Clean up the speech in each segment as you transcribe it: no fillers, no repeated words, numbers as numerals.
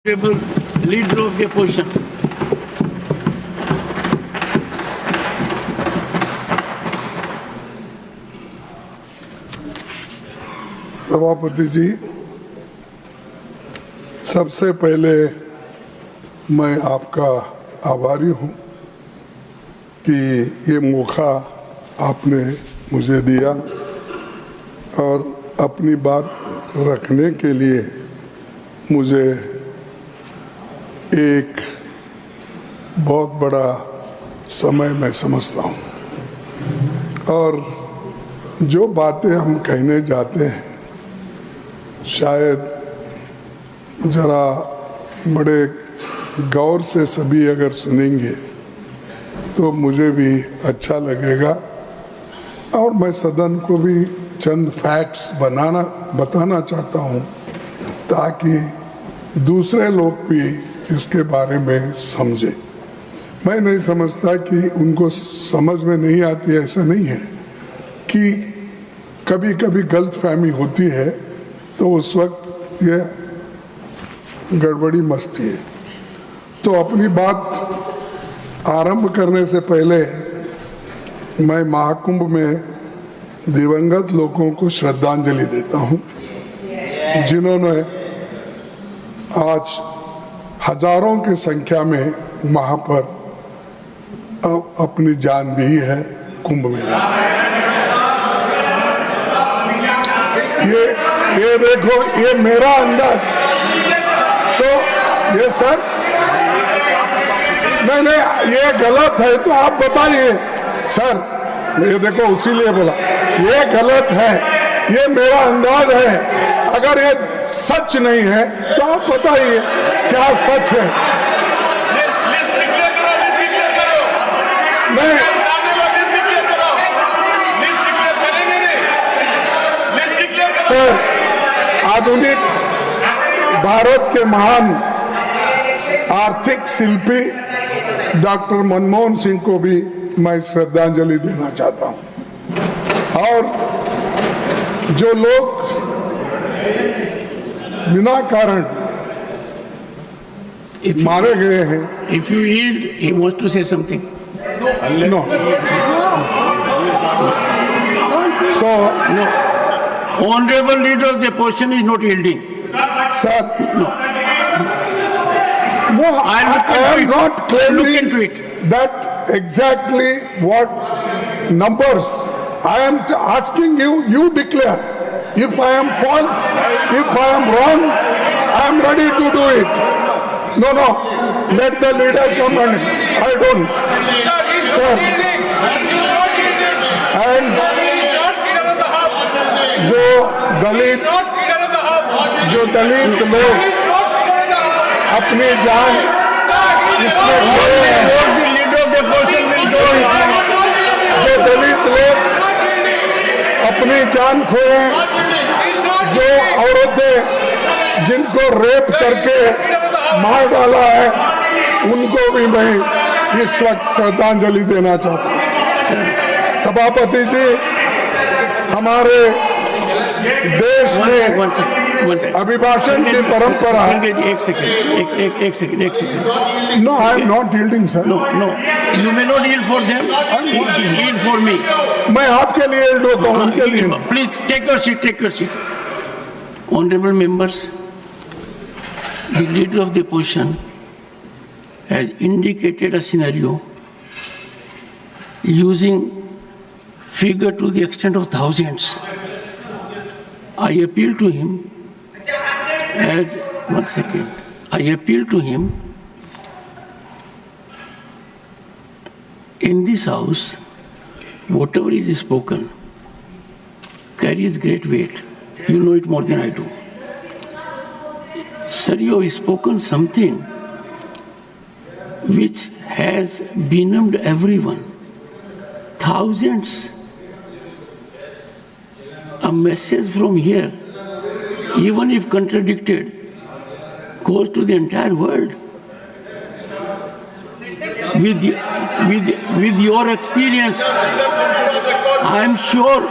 Leader of the opposition. सभापति जी, सबसे पहले मैं आपका आभारी हूं कि ये मौका आपने मुझे दिया और अपनी बात रखने के लिए मुझे एक बहुत बड़ा समय मैं समझता हूं। और जो बातें हम कहने जाते हैं शायद जरा बड़े गौर से सभी अगर सुनेंगे तो मुझे भी अच्छा लगेगा और मैं सदन को भी चंद फैक्ट्स बताना चाहता हूं ताकि दूसरे लोग भी इसके बारे में समझे। मैं नहीं समझता कि उनको समझ में नहीं आती, ऐसा नहीं है कि कभी कभी गलतफहमी होती है तो उस वक्त ये गड़बड़ी मस्ती है। तो अपनी बात आरंभ करने से पहले मैं महाकुंभ में दिवंगत लोगों को श्रद्धांजलि देता हूं जिन्होंने आज हजारों की संख्या में वहां पर अपनी जान दी है कुंभ मेला। ये देखो, ये मेरा अंदाज। ये सर, नहीं, ये गलत है तो आप बताइए सर। ये देखो, उसीलिए बोला ये गलत है, ये मेरा अंदाज है। अगर ये सच नहीं है तो आप बताइए क्या सच है। मैं सर, आधुनिक भारत के महान आर्थिक शिल्पी डॉक्टर मनमोहन सिंह को भी मैं श्रद्धांजलि देना चाहता हूं। और जो लोग बिना कारण मारे गए हैं। If you yield, he wants to say something. No. So no. Honorable leader of the opposition is not yielding. Sir, no. No, I am not claiming look into it. That exactly what numbers. I am asking you. You declare. If I am false, if I am wrong, I am ready to do it. No, let the leader come and I don't. Sir, and जो दलित लोग अपनी जान इसमें खोए हैं, जो दलित लोग अपनी जान खोए, जो औरतें जिनको रेप करके मार डाला है, उनको भी मैं इस वक्त श्रद्धांजलि देना चाहता हूं। सभापति जी, हमारे देश में अभिभाषण की परंपरा। एक second. No, I am not yielding sir. No, you may not yield for them, yield for me. मैं आपके लिए यील्ड होता हूं, उनके लिए। Please take your seat. Honorable members, the leader of the opposition has indicated a scenario using figure to the extent of thousands. I appeal to him as, one second, I appeal to him in this house, whatever is spoken carries great weight. You know it more than I do. Sir, you have spoken something which has benumbed everyone. Thousands. A message from here, even if contradicted, goes to the entire world. With your experience, I am sure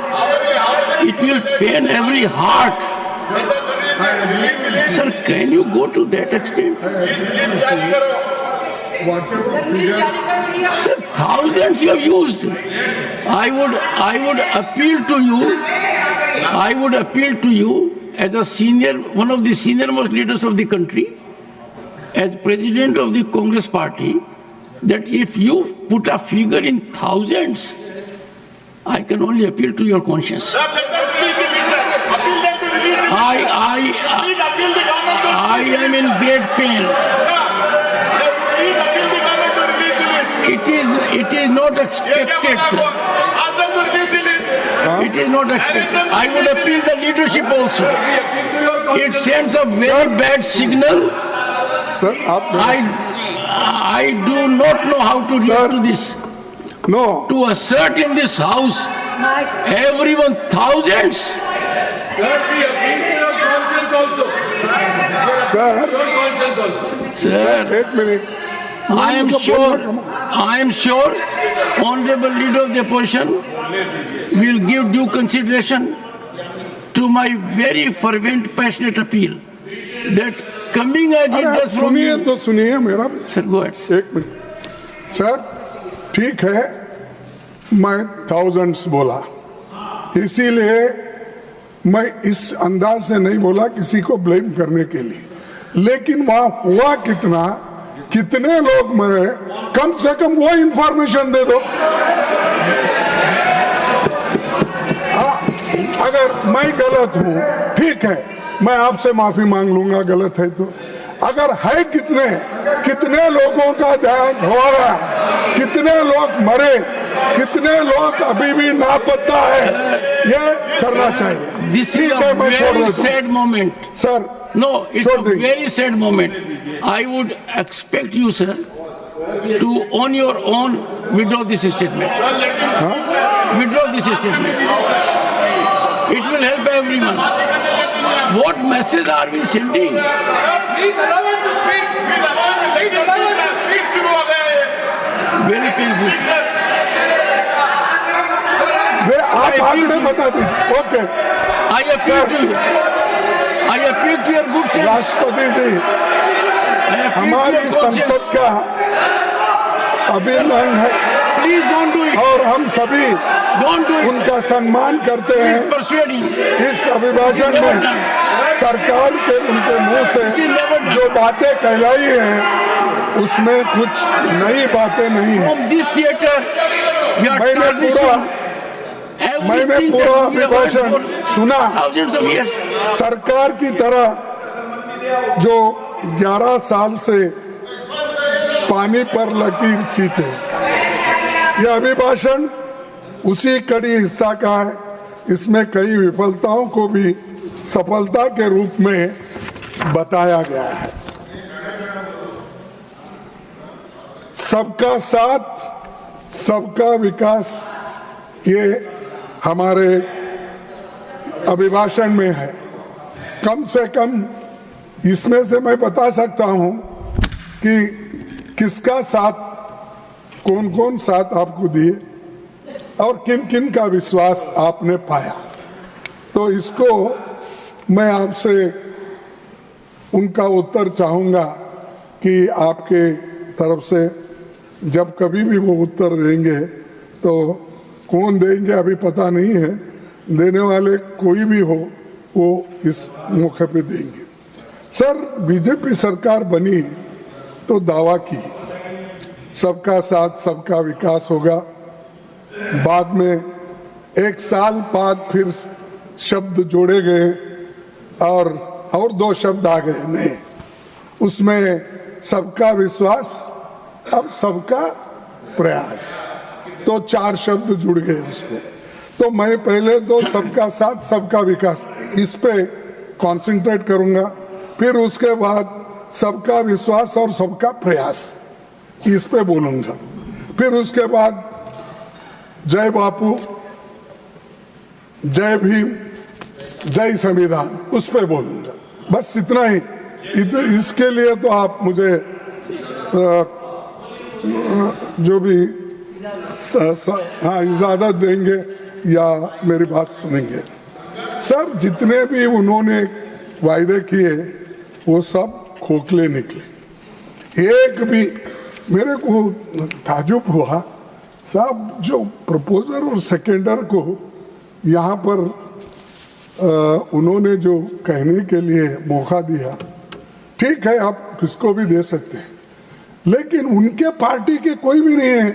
it will pain every heart Sir, can you go to that extent? Sir, thousands you have used. I would appeal to you. I would appeal to you as a senior, one of the senior most leaders of the country, as president of the Congress party, that if you put a figure in thousands, I can only appeal to your conscience. I am in great pain. It is not expected, sir. It is not expected. I would appeal the leadership also. It sends a very bad signal. Sir, I do not know how to react to this. No. To assert in this house, everyone, thousands. Sir, Sir, 1 minute. I am sure, Honorable Leader of the Opposition will give due consideration to my very fervent, passionate appeal that coming as it does from सुनिए you. तो सुनिए मेरा भी। Sir, go ahead. 1 minute. Sir, ठीक है, मैं thousands बोला, इसीलिए मैं इस अंदाज से नहीं बोला किसी को ब्लेम करने के लिए, लेकिन वहां हुआ कितना, कितने लोग मरे, कम से कम वो इंफॉर्मेशन दे दो। हाँ, अगर मैं गलत हूं, ठीक है, मैं आपसे माफी मांग लूंगा गलत है तो। अगर है कितने लोगों का देहांत हो रहा, कितने लोग मरे, कितने लोग अभी भी लापता है, ये करना चाहिए। This is a very sad moment. Sir, No, it's a very sad moment. I would expect you, sir, to on your own withdraw this statement. Withdraw this statement. It will help everyone. What message are we sending? Please allow him to speak. Please allow him to speak. Very painful, sir. आप आंकड़े बता दीजिए। Okay. I appeal to you. I appeal to your good sense. राष्ट्रपति जी, हमारी संसद का अभिनंदन है। Please don't do it. और हम सभी Don't do it. उनका सम्मान करते हैं। Persuading. इस अभिभाषण में सरकार के उनके मुंह से जो बातें कहलाई हैं, उसमें कुछ नई बातें नहीं है। From this theater, we are मैंने पूरा अभिभाषण सुना। thousands of years. सरकार की तरह जो 11 साल से पानी पर लकीर सीटे, यह अभिभाषण उसी कड़ी हिस्सा का है। इसमें कई विफलताओं को भी सफलता के रूप में बताया गया है। सबका साथ, सबका विकास, ये हमारे अभिभाषण में है। कम से कम इसमें से मैं बता सकता हूं कि किसका साथ, कौन कौन साथ आपको दिए और किन किन का विश्वास आपने पाया। तो इसको मैं आपसे उनका उत्तर चाहूंगा कि आपके तरफ से जब कभी भी वो उत्तर देंगे तो कौन देंगे अभी पता नहीं है, देने वाले कोई भी हो वो इस मौके पे देंगे। सर, बीजेपी सरकार बनी तो दावा की सबका साथ सबका विकास होगा, बाद में 1 साल बाद फिर शब्द जोड़े गए और 2 शब्द आ गए नए, उसमें सबका विश्वास, अब सबका प्रयास, तो 4 शब्द जुड़ गए उसको। तो मैं पहले तो सबका साथ सबका विकास इस पे कंसंट्रेट करूंगा, फिर उसके बाद सबका विश्वास और सबका प्रयास इस पे बोलूंगा, फिर उसके बाद जय बापू, जय भीम, जय संविधान उस पे बोलूंगा। बस इतना ही। इसके लिए तो आप मुझे जो भी हाँ इजाजत देंगे या मेरी बात सुनेंगे। सर, जितने भी उन्होंने वायदे किए वो सब खोखले निकले। एक भी मेरे को ताजुब हुआ साहब, जो प्रपोजर और सेकेंडर को यहाँ पर उन्होंने जो कहने के लिए मौका दिया, ठीक है आप किसको भी दे सकते हैं, लेकिन उनके पार्टी के कोई भी नहीं है।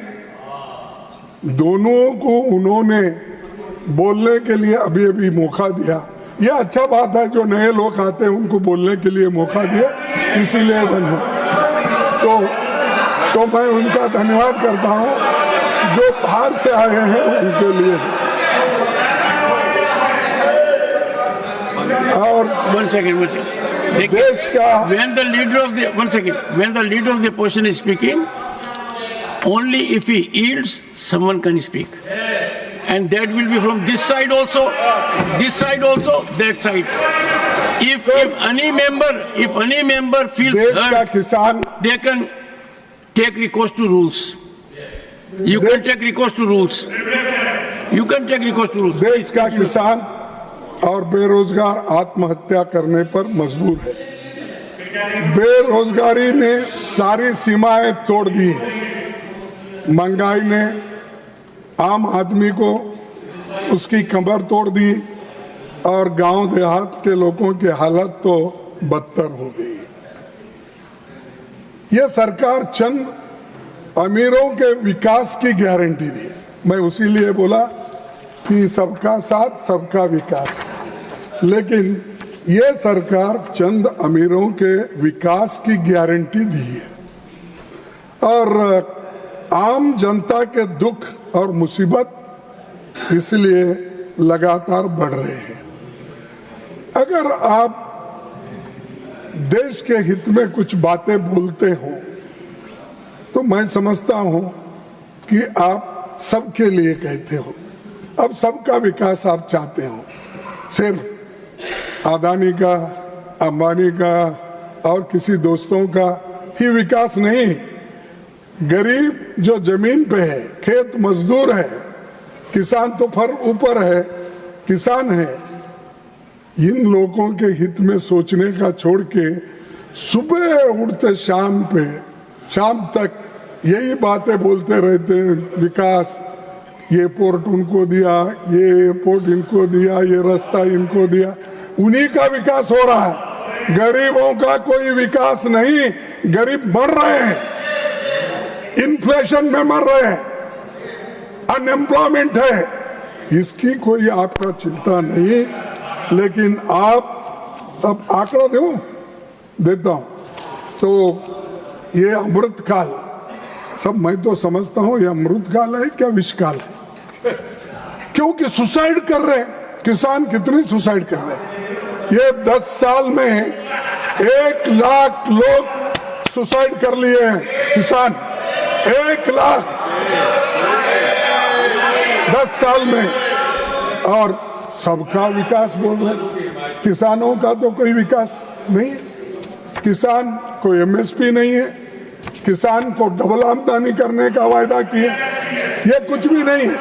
दोनों को उन्होंने बोलने के लिए अभी अभी मौका दिया। यह अच्छा बात है, जो नए लोग आते हैं उनको बोलने के लिए मौका दिया, इसीलिए धन्यवाद। तो मैं उनका धन्यवाद करता हूँ जो बाहर से आए हैं उनके लिए। और one second. देश का When the leader of the when the leader of the opposition is speaking, only if he yields, someone can speak, and that will be from this side also, that side. If any member feels देश का hurt, किसान, they can take recourse to rules. You can take recourse to rules. देश का किसान और बेरोजगार आत्महत्या करने पर मजबूर है। बेरोजगारी ने सारी सीमाएं तोड़ दी है। महंगाई ने आम आदमी को उसकी कमर तोड़ दी और गांव देहात के लोगों की हालत तो बदतर हो गई। यह सरकार चंद अमीरों के विकास की गारंटी दी। मैं उसीलिए बोला कि सबका साथ सबका विकास, लेकिन यह सरकार चंद अमीरों के विकास की गारंटी दी है और आम जनता के दुख और मुसीबत इसलिए लगातार बढ़ रहे हैं। अगर आप देश के हित में कुछ बातें बोलते हो तो मैं समझता हूं कि आप सबके लिए कहते हो। अब सबका विकास आप चाहते हो, सिर्फ अदानी का, अंबानी का और किसी दोस्तों का ही विकास नहीं। गरीब जो जमीन पे है, खेत मजदूर है, किसान तो फर ऊपर है, किसान है, इन लोगों के हित में सोचने का छोड़ के सुबह उठते शाम तक यही बातें बोलते रहते हैं। विकास, ये पोर्ट उनको दिया, ये पोर्ट इनको दिया, ये रास्ता इनको दिया, उन्हीं का विकास हो रहा है। गरीबों का कोई विकास नहीं। गरीब मर रहे हैं, इन्फ्लेशन में मर रहे हैं, अनएम्प्लॉयमेंट है, इसकी कोई आपका चिंता नहीं। लेकिन आप अब आंकड़ा देता हूं तो ये अमृत काल, सब मैं तो समझता हूं ये अमृत काल है क्या विष काल है, क्योंकि सुसाइड कर रहे हैं किसान। कितने सुसाइड कर रहे हैं? ये 10 साल में 1 लाख लोग सुसाइड कर लिए हैं किसान। 1 लाख 10 साल में। और सबका विकास बोल रहे, किसानों का तो कोई विकास नहीं है। किसान को एमएसपी नहीं है, किसान को डबल आमदनी करने का वायदा किए, ये कुछ भी नहीं है।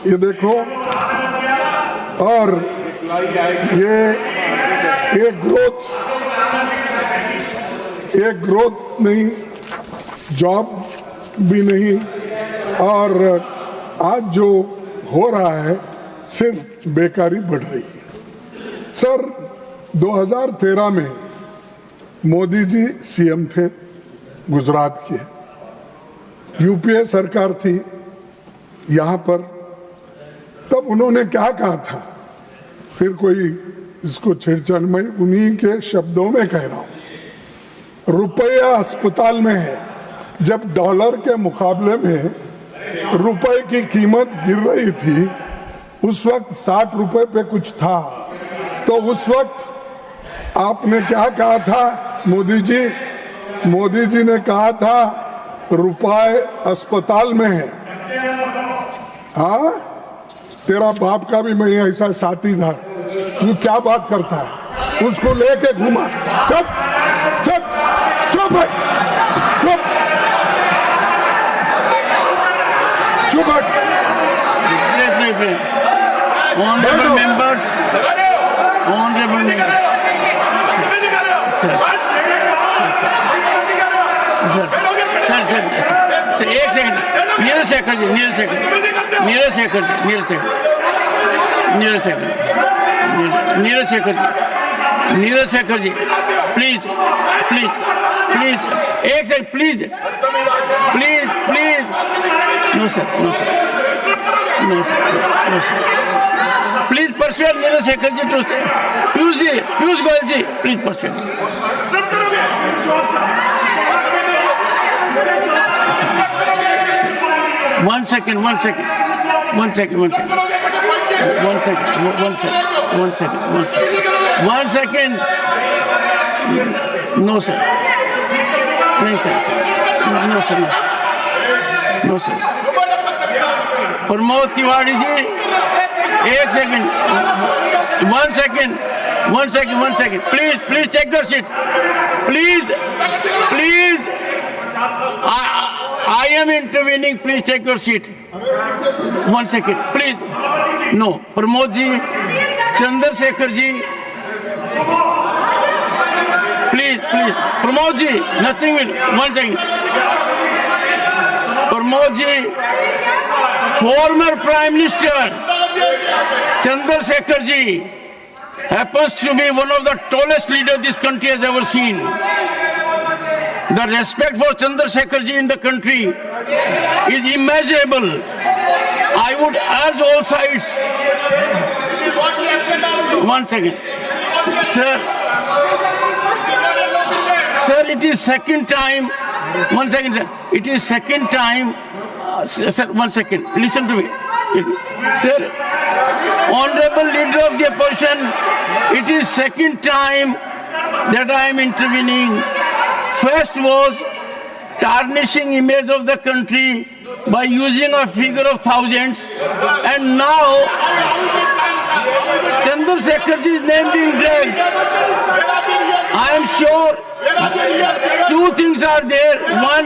ये देखो, और ये ग्रोथ नहीं, जॉब भी नहीं, और आज जो हो रहा है सिर्फ बेकारी बढ़ रही है। सर 2013 में मोदी जी सीएम थे गुजरात के, यूपीए सरकार थी यहाँ पर, तब उन्होंने क्या कहा था, फिर कोई इसको छेड़छाड़, मैं उन्हीं के शब्दों में कह रहा हूँ। रुपया अस्पताल में है। जब डॉलर के मुकाबले में रुपए की कीमत गिर रही थी, उस वक्त 60 रुपए पे कुछ था, तो उस वक्त आपने क्या कहा था? मोदी जी ने कहा था रुपए अस्पताल में है। हाँ, तेरा बाप का भी मैं ऐसा साथी था, तू क्या बात करता है? उसको लेके घूमा। चुप चुप चुप चुप चुप। Honorable members, honorable members. Sir एक second, Neeraj Shekhar ji, Neeraj Shekhar ji, Neeraj Shekhar ji, Neeraj Shekhar, Neeraj Shekhar, Neeraj Shekhar ji, Neeraj Shekhar ji, please please please एक second, please please please, no sir, no sir, no sir, no sir, please persuade Neeraj Shekhar ji too, Piyush ji, Piyush Goyal ji, please persuade. One second, one second, one second, one second, one second, one second, one second, one second, one second. No sir, no sir, no sir, no sir. Pramod Tiwari ji, एक second, one second, one second, one second. Please, please take the seat. Please, please. I am intervening. Please take your seat. 1 second, please. No, Pramod ji, Chandrasekhar ji. Please, please. Pramod ji, nothing will. 1 second. Pramod ji, former Prime Minister Chandrasekhar ji happens to be one of the tallest leaders this country has ever seen. The respect for Chandrasekhar ji in the country is immeasurable. I would urge all sides. 1 second. Sir, sir, it is second time. 1 second, sir. It is second time. Sir, 1 second. Listen to me. Sir, honorable leader of the opposition, it is second time that I am intervening. First was tarnishing image of the country by using a figure of thousands, and now Chandrasekharji's name being dragged. I am sure two things are there. One,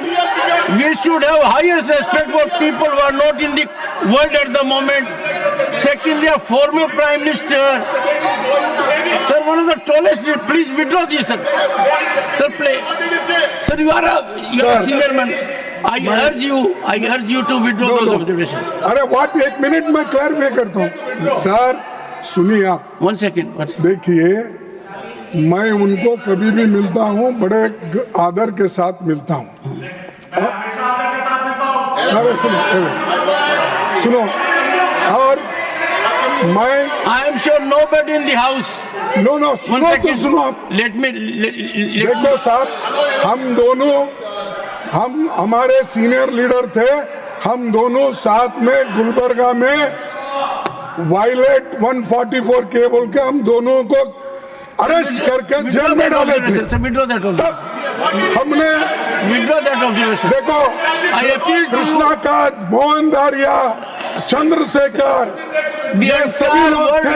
we should have highest respect for people who are not in the world at the moment. Secondly, a former Prime Minister. Sir, one of the tallest, please withdraw this, sir. Sir, play. Sir, you are a senior man. I urge you to withdraw those observations. अरे what, एक minute में clarify करता हूँ. Sir, सुनिए आप. 1 second. देखिए, मैं उनको कभी भी मिलता हूँ, बड़े आदर के साथ मिलता हूँ. अरे सुनो, और मैं I am sure nobody in the house. No सुनो तो सुनो आप. देखो साहब, हम दोनों, हमारे सीनियर लीडर थे, हम दोनों साथ में गुलबर्गा में वायलेट 144 के बोल के हम दोनों को अरेस्ट करके जेल में डाले थे. हमने देखो, कृष्णा कांत, मोहन दारिया, चंद्रशेखर, ये सभी लोग थे.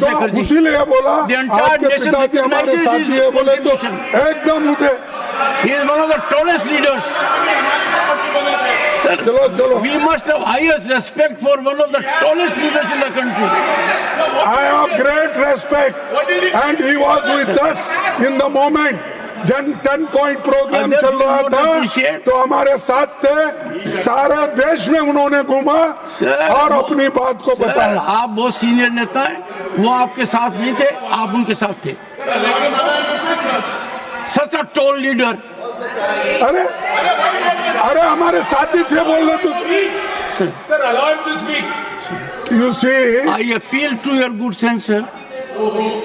तो इसीलिए बोला आपके पिताजी हमारे साथी है, बोले तो एकदम उठे. He is one of the tallest leaders. Sir, चलो. We must have highest respect for one of the tallest leaders in the country. I have great respect, and he was with us in the moment. जब 10 point programme चल रहा था तो हमारे साथ थे. सारे देश में उन्होंने घूमा और अपनी बात को बताया. आप बहुत सीनियर नेता हैं, वो आपके साथ नहीं थे, आप उनके साथ थे. Such a tall leader. अरे हमारे साथी थे बोलने तो. Sir, allow him to speak. You see, I appeal to your good sense, sir.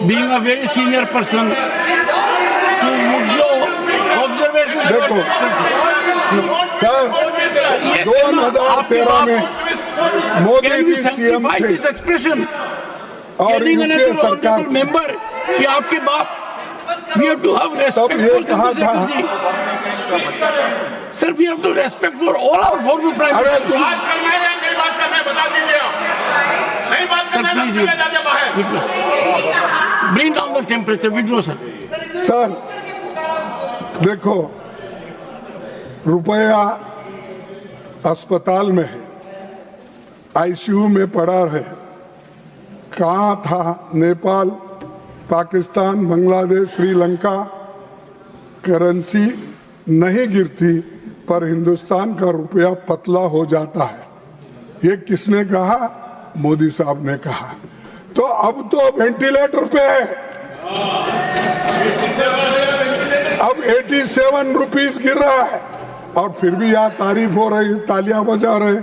Being a very senior person, to withdraw observations. देखो सर, 2013 में मोदी जी सीएम थे और यूपीए सरकार मेंबर कि आपके बाप. We have to have respect for Chandrasekhar ji. Sir, we have to respect for all our former prime ministers. बात करना है या नहीं बात करना है, बता दीजिए आप. नहीं बात करना है तो चले जाइए बाहर. Bring down the temperature. Withdraw, sir. Sir, देखो, रुपया अस्पताल में है, आईसीयू में पड़ा है, कहाँ था नेपाल, पाकिस्तान, बांग्लादेश, श्रीलंका करेंसी नहीं गिरती पर हिंदुस्तान का रुपया पतला हो जाता है। ये किसने कहा? मोदी साहब ने कहा। तो अब तो वेंटिलेटर पे है, अब 87 रुपीस गिर रहा है और फिर भी यहाँ तारीफ हो रही, तालियां बजा रहे,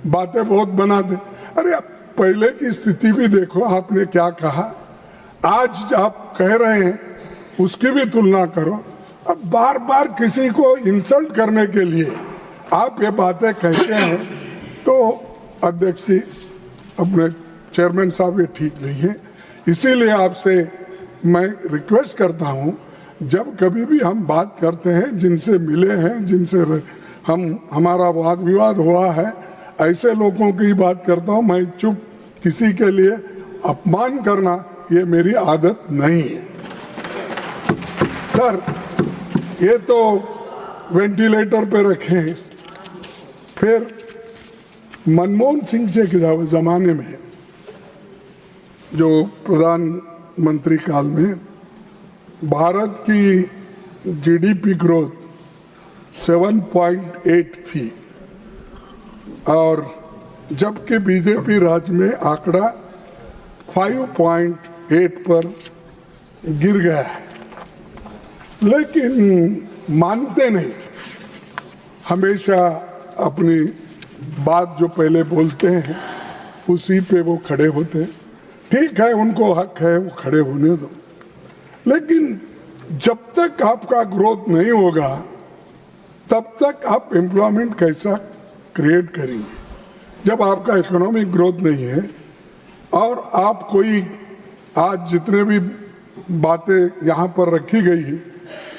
बातें बहुत बनाते। अरे पहले की स्थिति भी देखो, आपने क्या कहा, आज आप कह रहे हैं उसकी भी तुलना करो। अब बार बार किसी को इंसल्ट करने के लिए आप ये बातें कहते हैं तो अध्यक्ष जी, अपने चेयरमैन साहब, ये ठीक नहीं है। इसीलिए आपसे मैं रिक्वेस्ट करता हूं, जब कभी भी हम बात करते हैं, जिनसे मिले हैं, जिनसे हमारा वाद विवाद हुआ है, ऐसे लोगों की बात करता हूं। मैं चुप, किसी के लिए अपमान करना ये मेरी आदत नहीं है। सर, ये तो वेंटिलेटर पे रखे हैं। फिर मनमोहन सिंह जी के जमाने में, जो प्रधानमंत्री काल में भारत की जीडीपी ग्रोथ 7.8 थी और जबकि बीजेपी राज में आंकड़ा 5.8 पर गिर गया है। लेकिन मानते नहीं, हमेशा अपनी बात जो पहले बोलते हैं उसी पे वो खड़े होते हैं। ठीक है, उनको हक है, वो खड़े होने दो। लेकिन जब तक आपका ग्रोथ नहीं होगा तब तक आप एम्प्लॉयमेंट कैसा क्रिएट करेंगे? जब आपका इकोनॉमिक ग्रोथ नहीं है और आप कोई, आज जितने भी बातें यहाँ पर रखी गई है,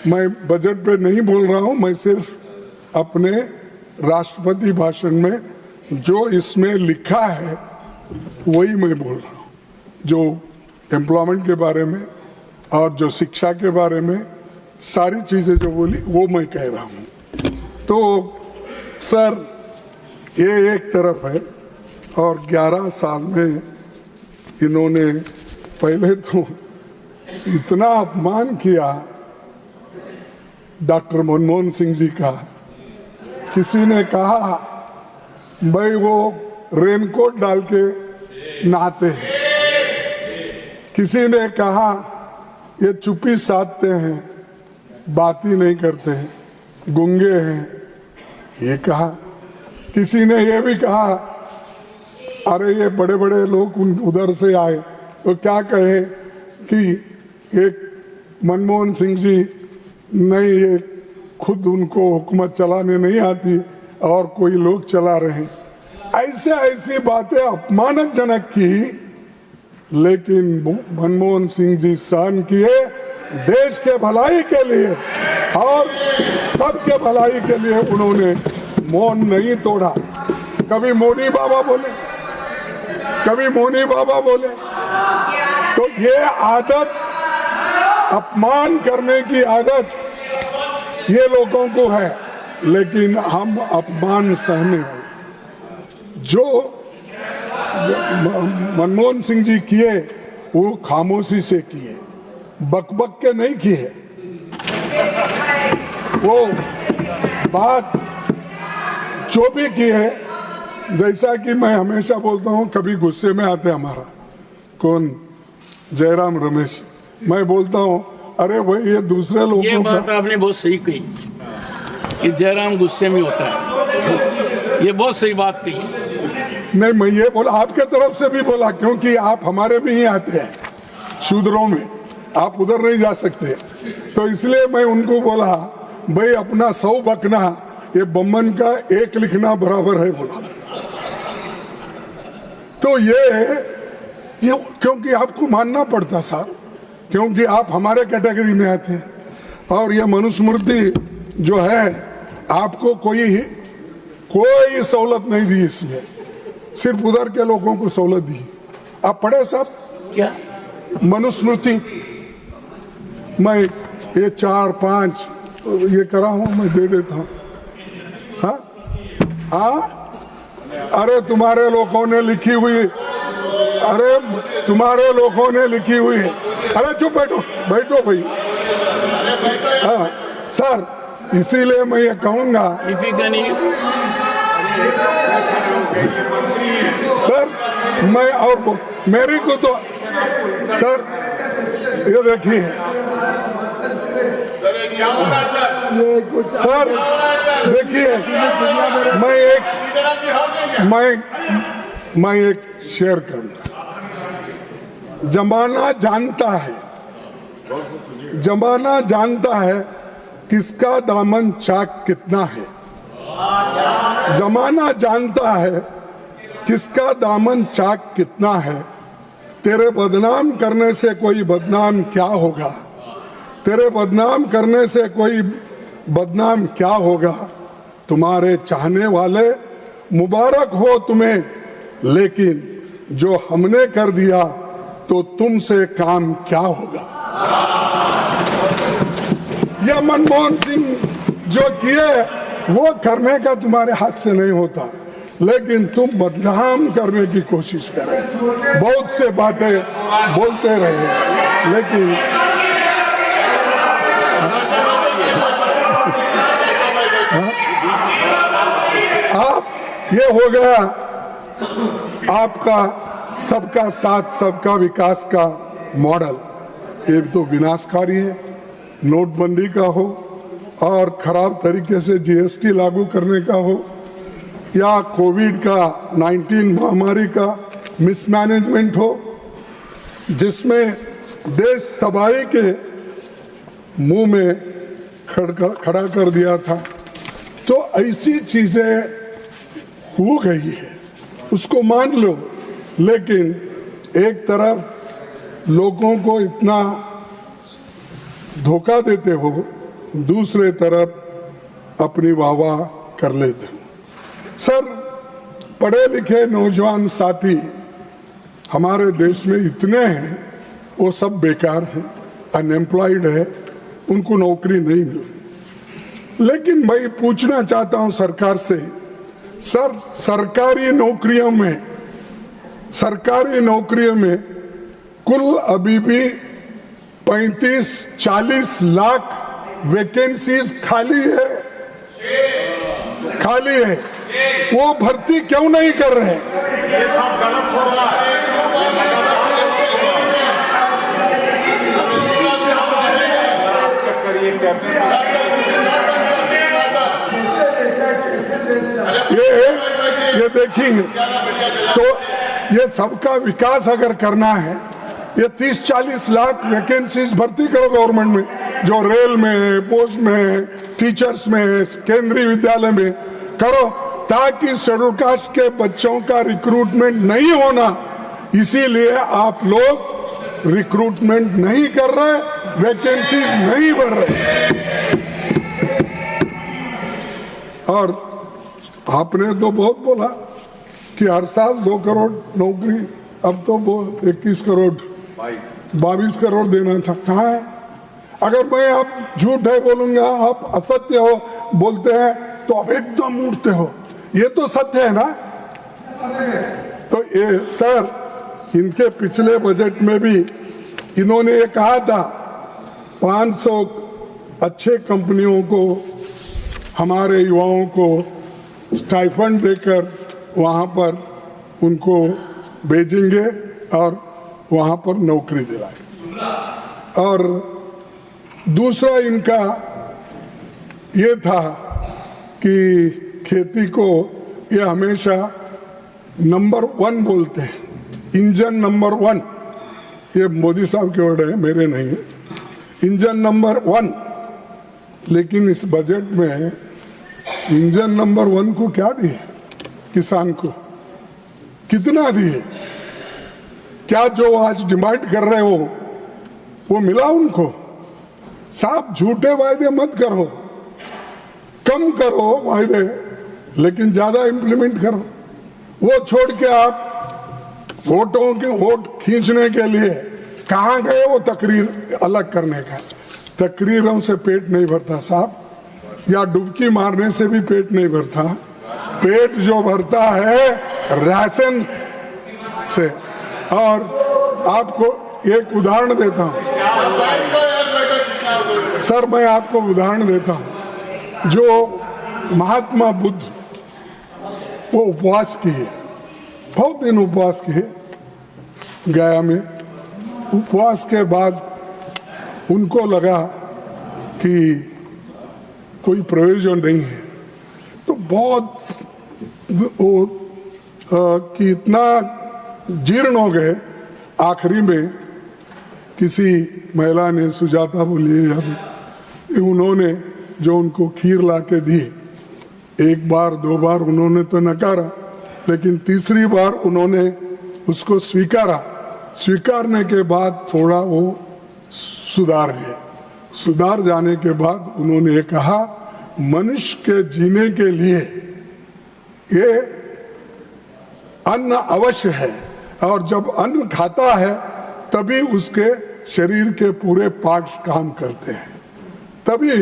मैं बजट पे नहीं बोल रहा हूँ, मैं सिर्फ अपने राष्ट्रपति भाषण में जो इसमें लिखा है वही मैं बोल रहा हूँ। जो एम्प्लॉयमेंट के बारे में और जो शिक्षा के बारे में सारी चीज़ें जो बोली वो मैं कह रहा हूँ। तो सर, ये एक तरफ है और 11 साल में इन्होंने पहले तो इतना अपमान किया डॉक्टर मनमोहन सिंह जी का। किसी ने कहा भाई वो रेनकोट डाल के नहाते हैं, किसी ने कहा ये चुप्पी साधते हैं, बात ही नहीं करते हैं, गूंगे हैं, ये कहा। किसी ने ये भी कहा अरे ये बड़े बड़े लोग उधर से आए तो क्या कहे कि एक मनमोहन सिंह जी नहीं, ये खुद उनको हुकूमत चलाने नहीं आती और कोई लोग चला रहे हैं। ऐसे ऐसी बातें अपमानजनक की, लेकिन मनमोहन सिंह जी सहन किए देश के भलाई के लिए और सबके भलाई के लिए। उन्होंने मौन नहीं तोड़ा। कभी मोनी बाबा बोले, कभी मोनी बाबा बोले। तो ये आदत, अपमान करने की आदत ये लोगों को है, लेकिन हम अपमान सहने वाले। जो मनमोहन सिंह जी किए वो खामोशी से किए, बकबक के नहीं किए। वो बात जो भी की है, जैसा कि मैं हमेशा बोलता हूँ, कभी गुस्से में आते हमारा कौन, जयराम रमेश, मैं बोलता हूँ अरे भाई ये दूसरे लोगों ये बात आपने बहुत सही कही कि जयराम गुस्से में होता है, ये बहुत सही बात कही। नहीं, मैं ये बोला, आपके तरफ से भी बोला, क्योंकि आप हमारे में ही आते हैं शूद्रों में, आप उधर नहीं जा सकते। तो इसलिए मैं उनको बोला भाई अपना 100 बकना ये बम्बन का 1 लिखना बराबर है बोला। तो ये क्योंकि आपको मानना पड़ता साहब, क्योंकि आप हमारे कैटेगरी में आते हैं। और ये मनुस्मृति जो है आपको कोई सहूलत नहीं दी, इसमें सिर्फ उधर के लोगों को सहूलत दी। आप पढ़े साहब क्या मनुस्मृति? मैं ये 4-5 ये करा हूं, मैं दे देता हूं। हाँ, अरे तुम्हारे लोगों ने लिखी हुई अरे तुम्हारे लोगों ने लिखी हुई है। अरे चुप बैठो, बैठो भाई। हाँ सर, इसीलिए मैं ये कहूँगा सर, मैं और मेरी को तो सर ये देखिए सर, देखिए मैं एक शेयर करूँ। जमाना जानता है किसका दामन चाक कितना है। जमाना जानता है किसका दामन चाक कितना है। तेरे बदनाम करने से कोई बदनाम क्या होगा, तेरे बदनाम करने से कोई बदनाम क्या होगा। तुम्हारे चाहने वाले मुबारक हो तुम्हें, लेकिन जो हमने कर दिया तो तुमसे काम क्या होगा। यह मनमोहन सिंह जो किए वो करने का तुम्हारे हाथ से नहीं होता, लेकिन तुम बदनाम करने की कोशिश कर रहे हो। बहुत से बातें बोलते रहे, लेकिन आप ये हो गया आपका सबका साथ सबका विकास का मॉडल। एक तो विनाशकारी है, नोटबंदी का हो और खराब तरीके से जीएसटी लागू करने का हो, या कोविड का 19 महामारी का मिसमैनेजमेंट हो, जिसमें देश तबाही के मुंह में खड़ा कर दिया था। तो ऐसी चीजें हो गई है, उसको मान लो, लेकिन एक तरफ लोगों को इतना धोखा देते हो, दूसरे तरफ अपनी वाहवाह कर लेते हो। सर, पढ़े लिखे नौजवान साथी हमारे देश में इतने हैं, वो सब बेकार हैं, अनएम्प्लॉयड है, उनको नौकरी नहीं मिल रही। लेकिन मैं पूछना चाहता हूं सरकार से, सर सरकारी नौकरियों में कुल अभी भी 35-40 लाख वैकेंसीज खाली है। वो भर्ती क्यों नहीं कर रहे? ये देखिए, तो ये सबका विकास अगर करना है, ये 30-40 लाख वैकेंसीज भर्ती करो गवर्नमेंट में, जो रेल में, पोस्ट में, टीचर्स में, केंद्रीय विद्यालय में करो, ताकि शेड्यूल कास्ट के बच्चों का रिक्रूटमेंट नहीं होना। इसीलिए आप लोग रिक्रूटमेंट नहीं कर रहे, वैकेंसीज नहीं बढ़ रहे। और आपने तो बहुत बोला कि हर साल 2 करोड़ नौकरी, अब तो 21 करोड़ 22 करोड़ देना था। कहाँ है? अगर मैं आप झूठ है बोलूंगा, आप असत्य हो बोलते हैं, तो आप एकदम उठते हो। ये तो सत्य है ना। तो ये सर, इनके पिछले बजट में भी इन्होंने ये कहा था 500 अच्छे कंपनियों को, हमारे युवाओं को स्टाइफंड देकर वहाँ पर उनको भेजेंगे और वहाँ पर नौकरी दिलाएंगे। और दूसरा इनका ये था कि खेती को ये हमेशा नंबर 1 बोलते हैं, इंजन नंबर 1। ये मोदी साहब के वर्ड है, मेरे नहीं है। इंजन नंबर 1, लेकिन इस बजट में इंजन नंबर 1 को क्या दिए? किसान को कितना दिए? क्या जो आज डिमांड कर रहे हो वो मिला उनको? साहब, झूठे वायदे मत करो, कम करो वायदे, लेकिन ज्यादा इंप्लीमेंट करो। वो छोड़ के आप वोटों के वोट खींचने के लिए कहाँ गए? वो तकरीर अलग करने का। तकरीरों से पेट नहीं भरता साहब, या डुबकी मारने से भी पेट नहीं भरता। पेट जो भरता है राशन से, और आपको एक उदाहरण देता हूँ सर, मैं आपको उदाहरण देता हूँ। जो महात्मा बुद्ध वो उपवास किए, बहुत दिन उपवास किए गया में। उपवास के बाद उनको लगा कि कोई प्रयोजन नहीं है, तो बहुत कि इतना जीर्ण हो गए। आखिरी में किसी महिला ने, सुजाता बोलिए याद, उन्होंने जो उनको खीर ला के दी, एक बार दो बार उन्होंने तो नकारा, लेकिन तीसरी बार उन्होंने उसको स्वीकारा। स्वीकारने के बाद थोड़ा वो सुधार गए। सुधार जाने के बाद उन्होंने कहा, मनुष्य के जीने के लिए ये अन्न अवश्य है, और जब अन्न खाता है तभी उसके शरीर के पूरे पार्ट्स काम करते हैं। तभी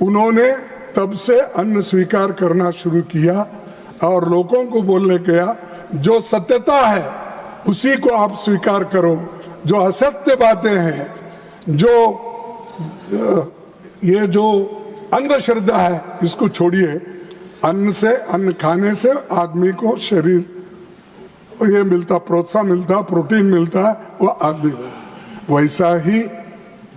उन्होंने तब से अन्न स्वीकार करना शुरू किया और लोगों को बोलने गया, जो सत्यता है उसी को आप स्वीकार करो, जो असत्य बातें हैं, जो ये जो अंधश्रद्धा है, इसको छोड़िए। अन्न से, अन्न खाने से आदमी को शरीर ये मिलता, प्रोत्साहन मिलता, प्रोटीन मिलता है, वो आदमी में। वैसा ही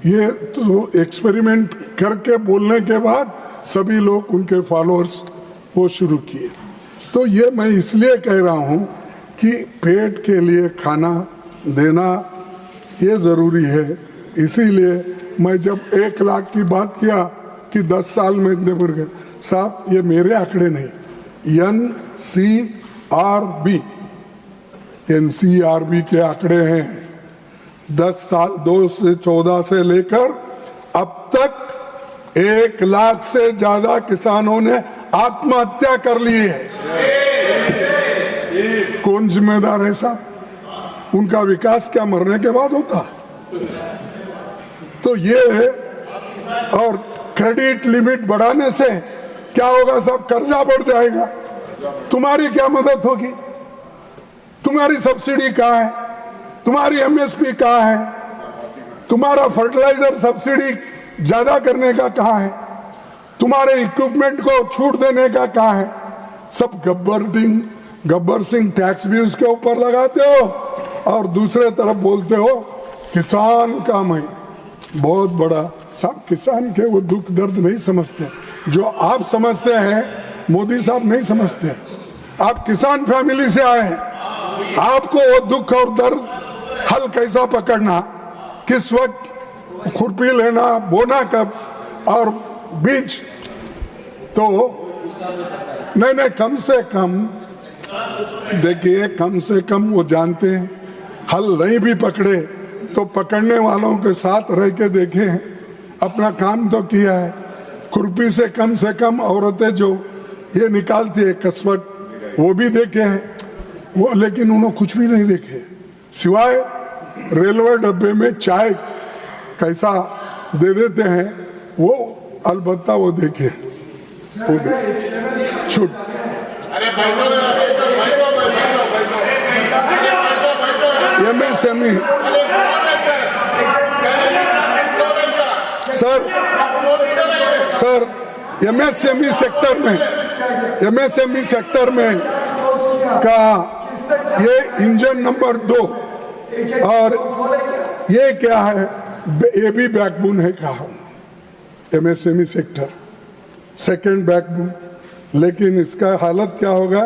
ये तो एक्सपेरिमेंट करके बोलने के बाद सभी लोग, उनके फॉलोअर्स वो शुरू किए। तो ये मैं इसलिए कह रहा हूँ कि पेट के लिए खाना देना ये ज़रूरी है। इसीलिए मैं जब 1 लाख की बात किया कि 10 साल में इतने बढ़ गए, साहब ये मेरे आंकड़े नहीं, NCRB के आंकड़े हैं। 10 साल 2014 से लेकर अब तक 1 लाख से ज्यादा किसानों ने आत्महत्या कर ली है। कौन जिम्मेदार है साहब? उनका विकास क्या मरने के बाद होता? तो ये है। और क्रेडिट लिमिट बढ़ाने से क्या होगा साहब? कर्जा बढ़ जाएगा। तुम्हारी क्या मदद होगी? तुम्हारी सब्सिडी कहाँ है? तुम्हारी MSP कहाँ है? तुम्हारा फर्टिलाइजर सब्सिडी ज्यादा करने का कहाँ है? तुम्हारे इक्विपमेंट को छूट देने का कहाँ है? सब गब्बर सिंह टैक्स भी उसके ऊपर लगाते हो और दूसरे तरफ बोलते हो किसान का मैं बहुत बड़ा। साहब किसान के वो दुख दर्द नहीं समझते, जो आप समझते हैं मोदी साहब नहीं समझते। आप किसान फैमिली से आए हैं, आपको वो दुख और दर्द हल कैसा पकड़ना, किस वक्त खुरपी लेना, बोना कब और बीज, तो नहीं कम से कम देखिए, कम से कम वो जानते हैं। हल नहीं भी पकड़े तो पकड़ने वालों के साथ रह के देखे हैं, अपना काम तो किया है। खुरपी से कम औरतें जो ये निकालती है कसवट, वो भी देखे हैं वो, लेकिन उन्होंने कुछ भी नहीं देखे सिवाय रेलवे डब्बे में चाय कैसा दे देते हैं, वो अलबत्ता वो देखे। छूट MSME सर MSME सेक्टर में का ये इंजन नंबर 2 और ये क्या है, ये भी बैकबोन है कहा MSME सेक्टर, सेकंड बैकबोन। लेकिन इसका हालत क्या होगा?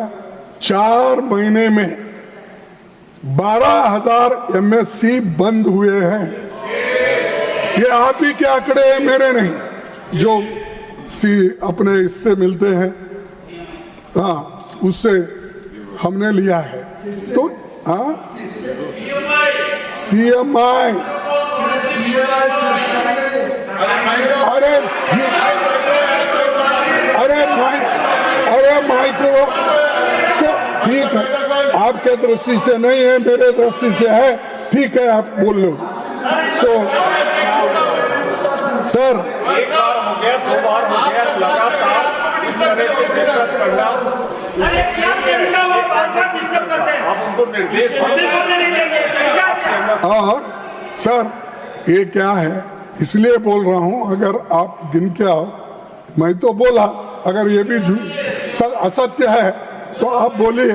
4 महीने में 12,000 MSC बंद हुए हैं। ये आप ही के आंकड़े हैं, मेरे नहीं, जो अपने इससे मिलते हैं, हाँ उससे हमने लिया है। तो हाँ CMI अरे माइक्रो ठीक है, आपके दृष्टि से नहीं है, मेरे दृष्टि से है, ठीक है आप बोल लो। सर एक बार हो गया, 2 बार हो गया, लगातार इस तरह से डिस्टर्ब करना। अरे क्या तरीका वो बार-बार डिस्टर्ब करते हैं? आप उनको निर्देश और सर ये क्या है, इसलिए बोल रहा हूं, अगर आप गिन के आओ, मैं तो बोला, अगर ये भी असत्य है तो आप बोलिए।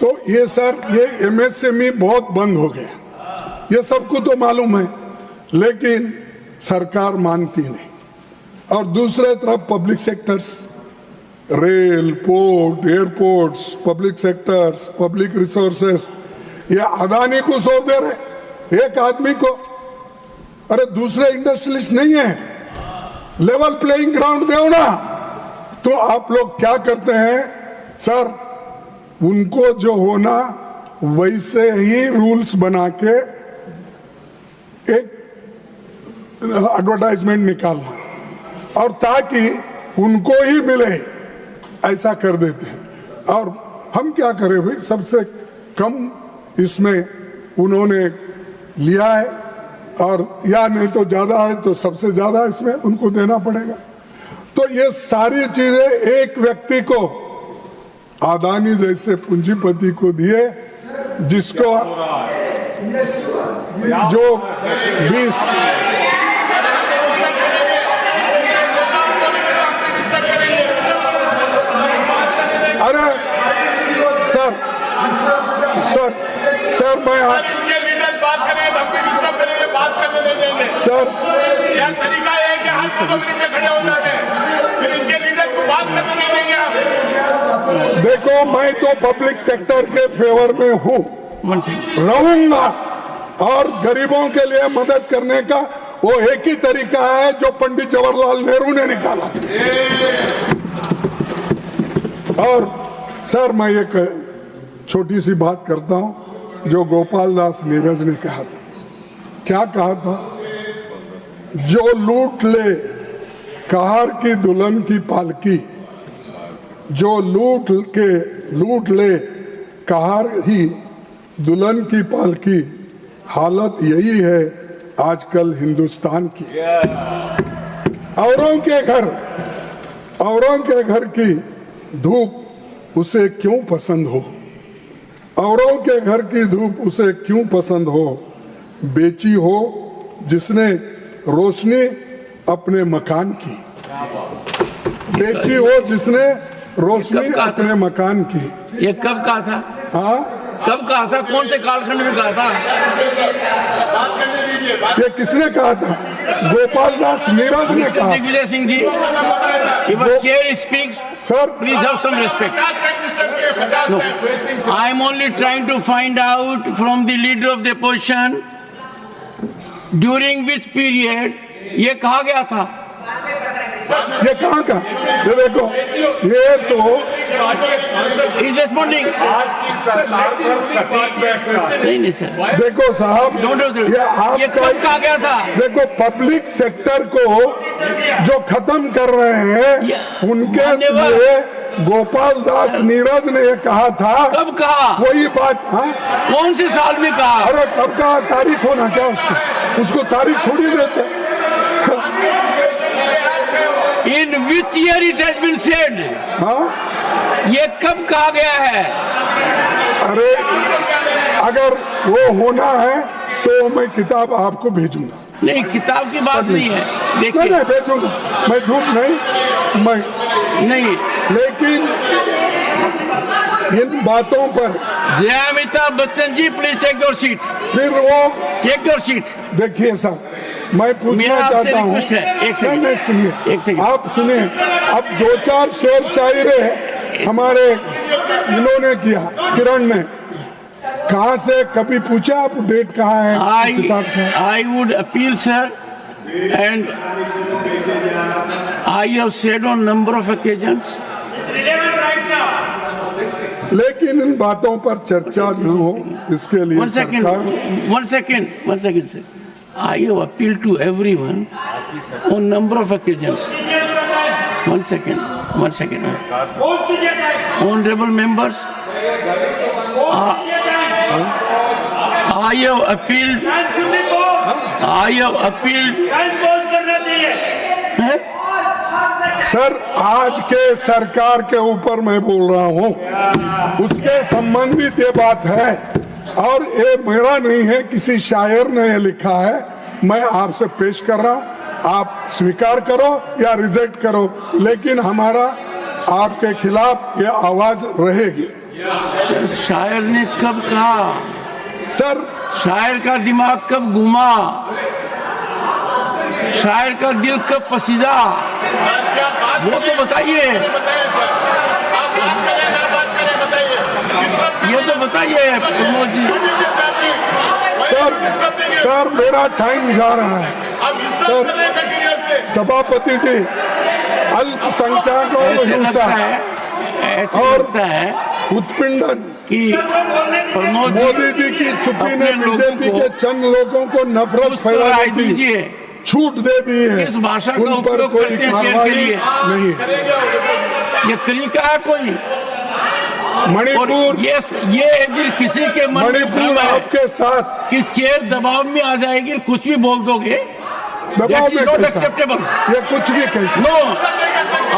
तो ये सर, ये एमएसएमई बहुत बंद हो गए, ये सबको तो मालूम है, लेकिन सरकार मानती नहीं। और दूसरे तरफ public sectors, rail, port, airports, public sectors, public resources, ये अदानी को सौंप दे रहे एक आदमी को। अरे दूसरे इंडस्ट्रियलिस्ट नहीं है, लेवल प्लेइंग ग्राउंड दो ना। तो आप लोग क्या करते हैं सर, उनको जो होना वैसे ही रूल्स बना के एक एडवर्टाइजमेंट निकालना, और ताकि उनको ही मिले ऐसा कर देते हैं। और हम क्या करें भाई, सबसे कम इसमें उन्होंने लिया है, और या नहीं तो ज्यादा है तो सबसे ज्यादा इसमें उनको देना पड़ेगा। तो ये सारी चीजें एक व्यक्ति को, अदानी जैसे पूंजीपति को दिए, जिसको जो 20 अरे सर मैं इनके लीडर बात करेंगे तो हम भी डिस्टर्ब करेंगे, बात करने नहीं देंगे। सर क्या तरीका है कि हम पब्लिक में खड़े हो जाते हैं, फिर इनके लीडर को बात करने नहीं देंगे हम। देखो, मैं तो पब्लिक सेक्टर के फेवर में हूँ, रहूंगा, और गरीबों के लिए मदद करने का वो एक ही तरीका है जो पंडित जवाहरलाल नेहरू ने निकाला। और सर मैं एक छोटी सी बात करता हूं, जो गोपाल दास नीरज ने कहा था। क्या कहा था? जो लूट ले कहार की दुल्हन की पालकी, जो लूट ले कहार ही दुल्हन की पालकी, हालत यही है आजकल हिंदुस्तान की। औरों के घर की धूप उसे क्यों पसंद हो, औरों के घर की धूप उसे क्यों पसंद हो, बेची हो जिसने रोशनी अपने मकान की, बेची हो जिसने रोशनी अपने मकान की। ये कब कहा था? हाँ, कब कहा था? कौन से कालखंड में कहा था? ये किसने कहा था? गोपाल दास नीरज ने कहा। Digvijay Singh ji, your chair speaks. Sir, please have some respect. No, I am only trying to find out from the leader of the opposition during which period ये कहा गया था। ये कहाँ का? ये देखो, ये तो He's responding. आज की सरकार पर सटीक बैठना। नहीं सर, देखो साहब, ये कब कहा गया था? देखो, पब्लिक सेक्टर को जो खत्म कर रहे हैं उनके लिए गोपाल दास नीरज ने ये कहा था। कब कहा? वही बात। हाँ, कौन से साल में कहा? अरे कब कहा? तारीख होना क्या उसको तारीख थोड़ी देते। In which year it has been said? हाँ, ये कब कहा गया है? अरे अगर वो होना है तो मैं किताब आपको भेजूंगा। नहीं, किताब की बात नहीं है। देखिए, नहीं भेजूंगा, मैं झूठ नहीं, नहीं, लेकिन इन बातों पर जय Amitabh Bachchan ji, please take your seat. फिर वो टेक योर सीट। देखिए साहब, मैं पूछना मेरा आपसे चाहता हूँ, रिक्वेस्ट है, एक सेकंड। नहीं सुनिए, एक सेकंड। आप सुनिए। अब 2-4 शेर शायरी हमारे इन्होंने किया, किरण ने, कहाँ से कभी पूछा आप डेट कहाँ है किताब का? I would appeal, sir, and I have said on number of occasions. लेकिन इन बातों पर चर्चा न हो, इसके लिए One second, sir. I have appealed to everyone on number of occasions. One second. Honorable members, I have appealed. Sir, आज के सरकार के ऊपर मैं बोल रहा हूँ, उसके संबंधित ये बात है। और ये मेरा नहीं है, किसी शायर ने ये लिखा है, मैं आपसे पेश कर रहा हूं, आप स्वीकार करो या रिजेक्ट करो, लेकिन हमारा आपके खिलाफ ये आवाज रहेगी। शायर ने कब कहा? सर, शायर का दिमाग कब घूमा? शायर का दिल कब पसीजा? वो तो बताइए, ये तो बताइए प्रमोद जी। सर मेरा टाइम जा रहा है। सर, सभापति जी, अल्पसंख्यकों को हिंसा और उत्पीड़न कि मोदी जी की चुप्पी ने बीजेपी के चंद लोगों को नफरत फैलाने की छूट दे दी है। इस भाषा का उन पर उपयोग कोई करते हैं कार्रवाई के लिए नहीं है। ये तरीका है कोई? मणिपुर, ये यदि किसी के मन में मणिपुर आपके साथ कि चेयर दबाव में आ जाएगी, कुछ भी बोल दोगे, दबाव में नॉट कैसा? एक्सेप्टेबल। ये कुछ भी कैसे? No,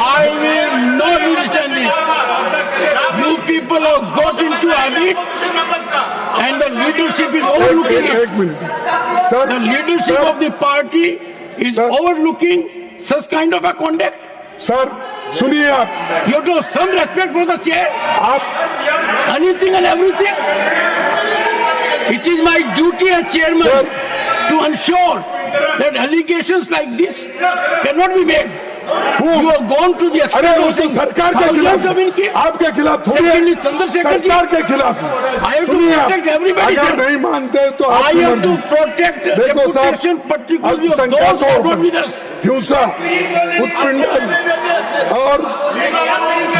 I will not understand this. You people have got into habit and the leadership is overlooking it. एक minute sir, The leadership of the party is Sir. overlooking such kind of a conduct. Sir सुनिए, आप You have to have some respect for the chair. Anything and everything. It is my duty as chairman Sir. to ensure that allegations like this cannot be made. You have gone to the अरे extent वो of तो saying सरकार के thousands खिलाफ, of इनके आपके खिलाफ थोड़ी Secondly, है, चंद्रशेखर जी, सरकार के खिलाफ है। I have to सुनिए आप, protect everybody, अगर sir. नहीं मानते तो I आपकी have to मर्जी। protect देखो साहब, reputation particularly of those who अल्पसंख्यकों are not पर with us. हिंसा, उत्पीड़न और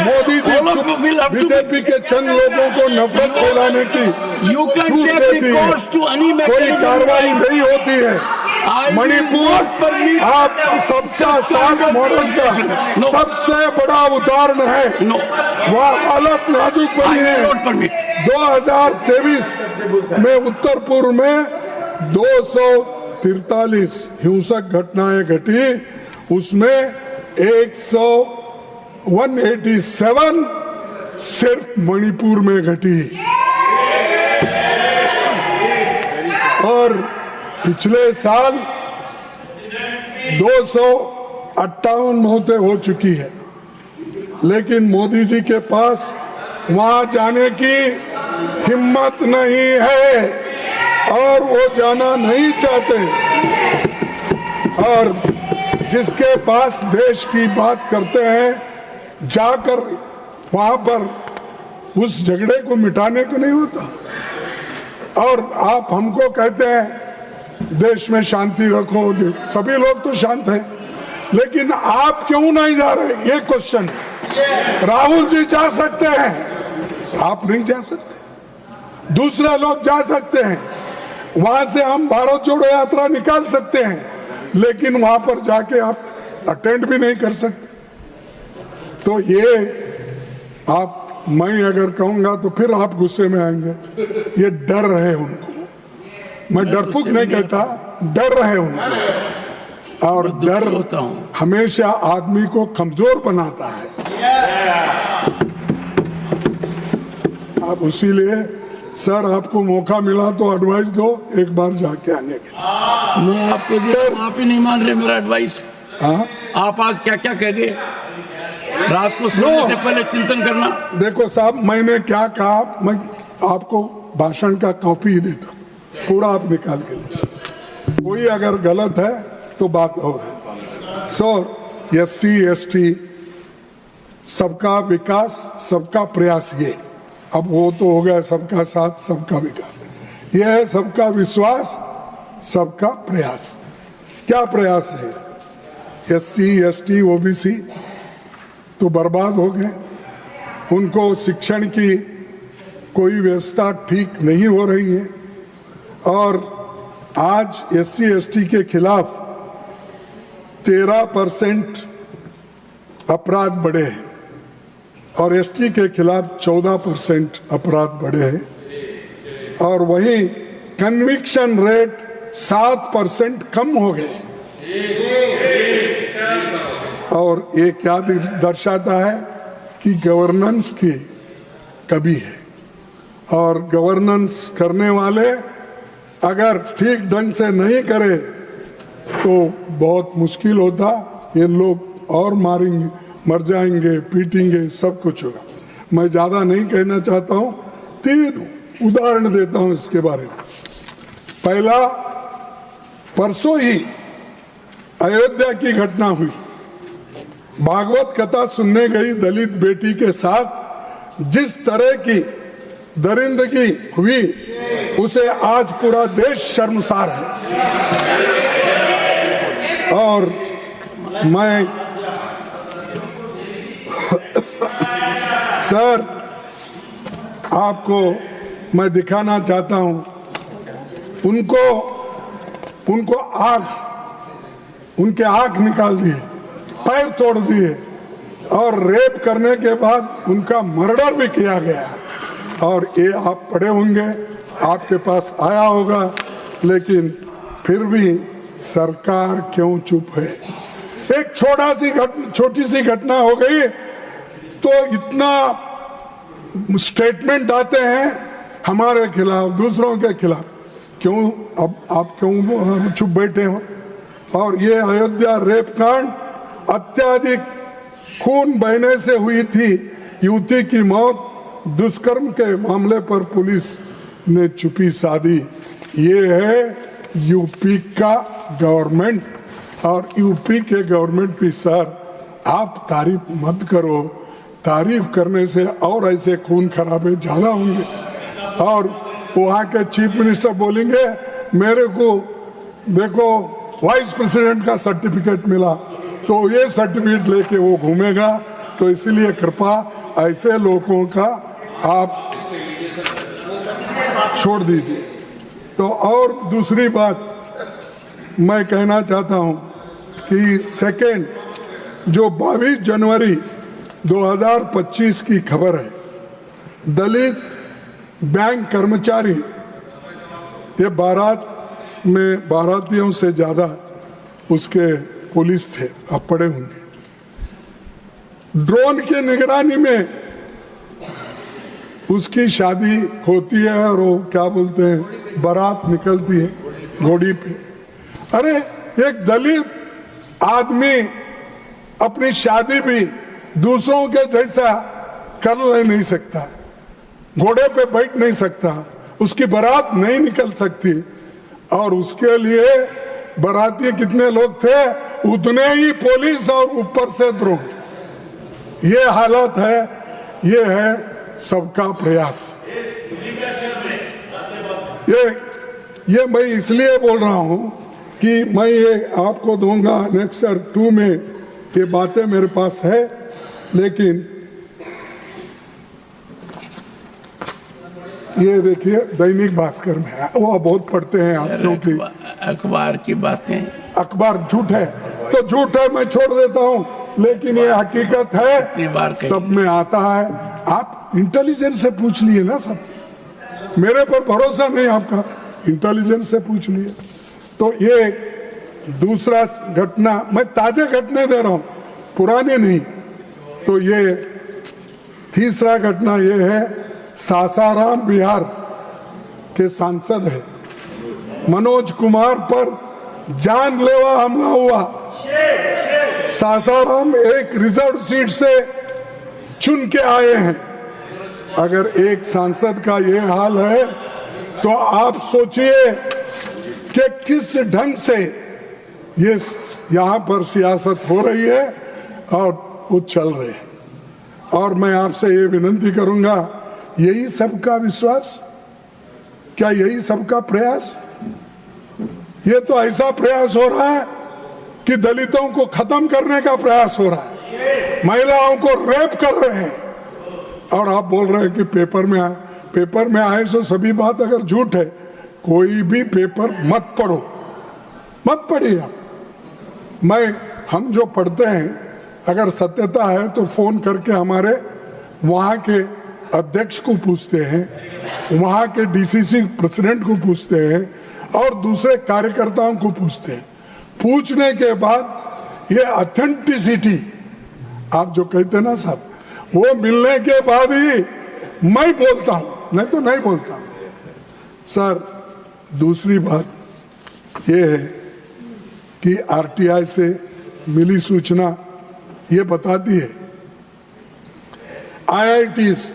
Modi ji All of you will have to BJP के चंद लोगों को नफरत फैलाने की You can छूट take देती है, recourse to any कोई mechanism. कार्रवाई नहीं होती है। I will Manipur not permit आप सबका साथ मॉडल का No. सबसे बड़ा उदाहरण है। No. वह हालत नाजुक I बनी will है। not permit. 2023 में उत्तर पूर्व में 243 हिंसक घटनाएं घटी, उसमें 187 सिर्फ मणिपुर में घटी और पिछले साल 258 मौतें हो चुकी है। लेकिन मोदी जी के पास वहां जाने की हिम्मत नहीं है और वो जाना नहीं चाहते। और जिसके पास देश की बात करते हैं, जाकर वहां पर उस झगड़े को मिटाने को नहीं होता। और आप हमको कहते हैं देश में शांति रखो, सभी लोग तो शांत हैं, लेकिन आप क्यों नहीं जा रहे, ये क्वेश्चन है। राहुल जी जा सकते हैं, आप नहीं जा सकते, दूसरे लोग जा सकते हैं, वहां से हम भारत जोड़ो यात्रा निकाल सकते हैं, लेकिन वहां पर जाके आप अटेंड भी नहीं कर सकते। तो ये आप, मैं अगर कहूंगा तो फिर आप गुस्से में आएंगे। ये डर रहे उनको, मैं डरपुक नहीं कहता, डर रहे उनको, और डर हमेशा आदमी को कमजोर बनाता है। आप इसीलिए सर, आपको मौका मिला तो एडवाइस दो एक बार जाके आने के लिए। मैं आपको सर, आप ही नहीं मान रहे मेरा एडवाइस। हाँ, आप आज क्या क्या कह गए? रात को सोने से पहले चिंतन करना। देखो साहब, मैंने क्या कहा, मैं आपको भाषण का कॉपी ही देता, पूरा आप निकाल के लिए, कोई अगर गलत है तो बात और है। सो SC ST सबका विकास, सबका प्रयास, ये अब वो तो हो गया सबका साथ सबका विकास, ये है सबका विश्वास सबका प्रयास। क्या प्रयास है? SC ST OBC तो बर्बाद हो गए, उनको शिक्षण की कोई व्यवस्था ठीक नहीं हो रही है, और आज SC ST के खिलाफ 13% अपराध बढ़े हैं और ST के खिलाफ 14% अपराध बढ़े हैं, और वहीं कन्विक्शन रेट 7% कम हो गए। और ये क्या दर्शाता है कि गवर्नेंस की कमी है। और गवर्नेंस करने वाले अगर ठीक ढंग से नहीं करे तो बहुत मुश्किल होता। ये लोग और मारेंगे, मर जाएंगे, पीटेंगे, सब कुछ होगा। मैं ज़्यादा नहीं कहना चाहता हूँ, 3 उदाहरण देता हूँ इसके बारे में। पहला, परसों ही अयोध्या की घटना हुई। भागवत कथा सुनने गई दलित बेटी के साथ जिस तरह की दरिंदगी हुई, उसे आज पूरा देश शर्मसार है। और मैं सर आपको मैं दिखाना चाहता हूं, उनके आंख निकाल दिए, पैर तोड़ दिए और रेप करने के बाद उनका मर्डर भी किया गया। और ये आप पढ़े होंगे, आपके पास आया होगा, लेकिन फिर भी सरकार क्यों चुप है? एक छोटी सी घटना हो गई तो इतना स्टेटमेंट आते हैं हमारे खिलाफ, दूसरों के खिलाफ। क्यों अब आप क्यों चुप बैठे हो? और ये अयोध्या रेप कांड, अत्याधिक खून बहने से हुई थी युवती की मौत, दुष्कर्म के मामले पर पुलिस ने चुप्पी साधी। ये है यूपी का गवर्नमेंट। और यूपी के गवर्नमेंट भी सर आप तारीफ मत करो, तारीफ करने से और ऐसे खून खराबे ज्यादा होंगे। और वहाँ के चीफ मिनिस्टर बोलेंगे मेरे को देखो वाइस प्रेसिडेंट का सर्टिफिकेट मिला, तो ये सर्टिफिकेट लेके वो घूमेगा। तो इसलिए कृपा ऐसे लोगों का आप छोड़ दीजिए। तो और दूसरी बात मैं कहना चाहता हूं कि सेकेंड, जो 22 जनवरी 2025 की खबर है, दलित बैंक कर्मचारी, ये बारात में बारातियों से ज्यादा उसके पुलिस थे, आप पढ़े होंगे। ड्रोन की निगरानी में उसकी शादी होती है और वो क्या बोलते हैं, बारात निकलती है घोड़ी पे। अरे एक दलित आदमी अपनी शादी भी दूसरों के जैसा कर नहीं सकता, घोड़े पे बैठ नहीं सकता, उसकी बारात नहीं निकल सकती। और उसके लिए बाराती कितने लोग थे, उतने ही पुलिस और ऊपर से द्रोह। ये हालत है, ये है सबका प्रयास। ये मैं इसलिए बोल रहा हूं कि मैं ये आपको दूंगा नेक्सर 2 में, ये बातें मेरे पास है। लेकिन ये देखिए दैनिक भास्कर में है, वो बहुत पढ़ते हैं आप, क्योंकि अखबार की बातें, अखबार झूठ है तो झूठ है, मैं छोड़ देता हूं, लेकिन ये हकीकत है, सब में आता है। आप इंटेलिजेंस से पूछ लिए ना, सब मेरे पर भरोसा नहीं आपका, इंटेलिजेंस से पूछ लिए। तो ये दूसरा घटना, मैं ताजे घटने दे रहा हूं, पुराने नहीं। तो ये तीसरा घटना ये है, सासाराम बिहार के सांसद है मनोज कुमार पर जानलेवा हमला हुआ। सासाराम एक रिजर्व सीट से चुन के आए हैं। अगर एक सांसद का ये हाल है तो आप सोचिए कि किस ढंग से ये यहाँ पर सियासत हो रही है और वो चल रहे हैं। और मैं आपसे ये विनती करूंगा, यही सबका विश्वास, क्या यही सबका प्रयास? ये तो ऐसा प्रयास हो रहा है कि दलितों को खत्म करने का प्रयास हो रहा है, महिलाओं को रेप कर रहे हैं। और आप बोल रहे हैं कि पेपर में आए सो सभी बात अगर झूठ है, कोई भी पेपर मत पढ़ो, मत पढ़िए आप। हम जो पढ़ते हैं अगर सत्यता है तो फोन करके हमारे वहाँ के अध्यक्ष को पूछते हैं, वहाँ के डीसीसी प्रेसिडेंट को पूछते हैं और दूसरे कार्यकर्ताओं को पूछते हैं। पूछने के बाद ये ऑथेंटिसिटी आप जो कहते हैं ना सब, वो मिलने के बाद ही मैं बोलता हूँ। नहीं तो नहीं बोलता। सर, दूसरी बात ये है कि आरटीआई से मिली सूचना ये बताती है IITs,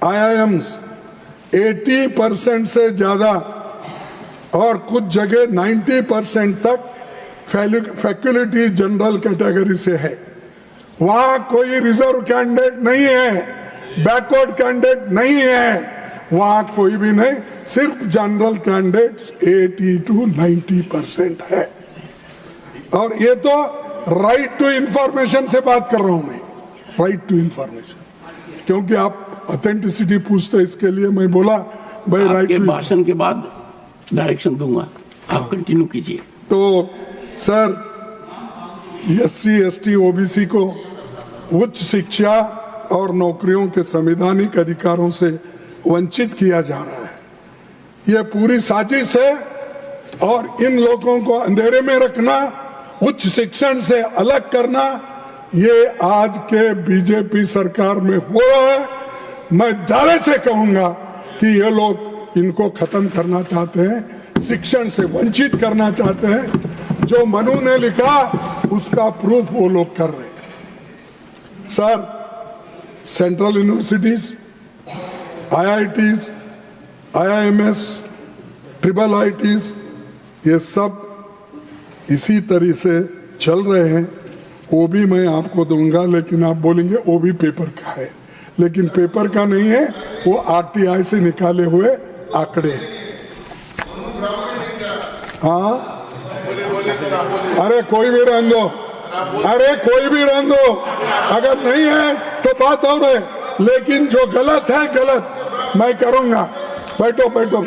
IIMs 80% से ज्यादा और कुछ जगह 90% तक फैकल्टी जनरल कैटेगरी से है। वहां कोई रिजर्व कैंडिडेट नहीं है, बैकवर्ड कैंडिडेट नहीं है, वहां कोई भी नहीं, सिर्फ जनरल कैंडिडेट्स 80 to 90% है। और ये तो राइट टू इंफॉर्मेशन से बात कर रहा हूं मैं, राइट टू इंफॉर्मेशन, क्योंकि आप ऑथेंटिसिटी पूछते, इसके लिए मैं बोला भाई राइट टू। भाषण के बाद डायरेक्शन दूंगा, आप कंटिन्यू कीजिए। तो सर, SC, ST, OBC को उच्च शिक्षा और नौकरियों के संवैधानिक अधिकारों से वंचित किया जा रहा है। यह पूरी साजिश है और इन लोगों को अंधेरे में रखना, उच्च शिक्षण से अलग करना, ये आज के बीजेपी सरकार में हो रहा है। मैं दावे से कहूंगा कि ये लोग इनको खत्म करना चाहते हैं, शिक्षण से वंचित करना चाहते हैं। जो मनु ने लिखा उसका प्रूफ वो लोग कर रहे हैं। Sir, central universities, IITs, IIMs, IIITs, ये सब इसी तरह से चल रहे हैं। वो भी मैं आपको दूंगा, लेकिन आप बोलेंगे वो भी पेपर का है, लेकिन पेपर का नहीं है, वो RTI से निकाले हुए आंकड़े। हाँ, अरे कोई भी रहने दो, अरे कोई भी रहने दो, अगर नहीं है तो बात और है, लेकिन जो गलत है गलत मैं करूंगा। बैठो बैठो,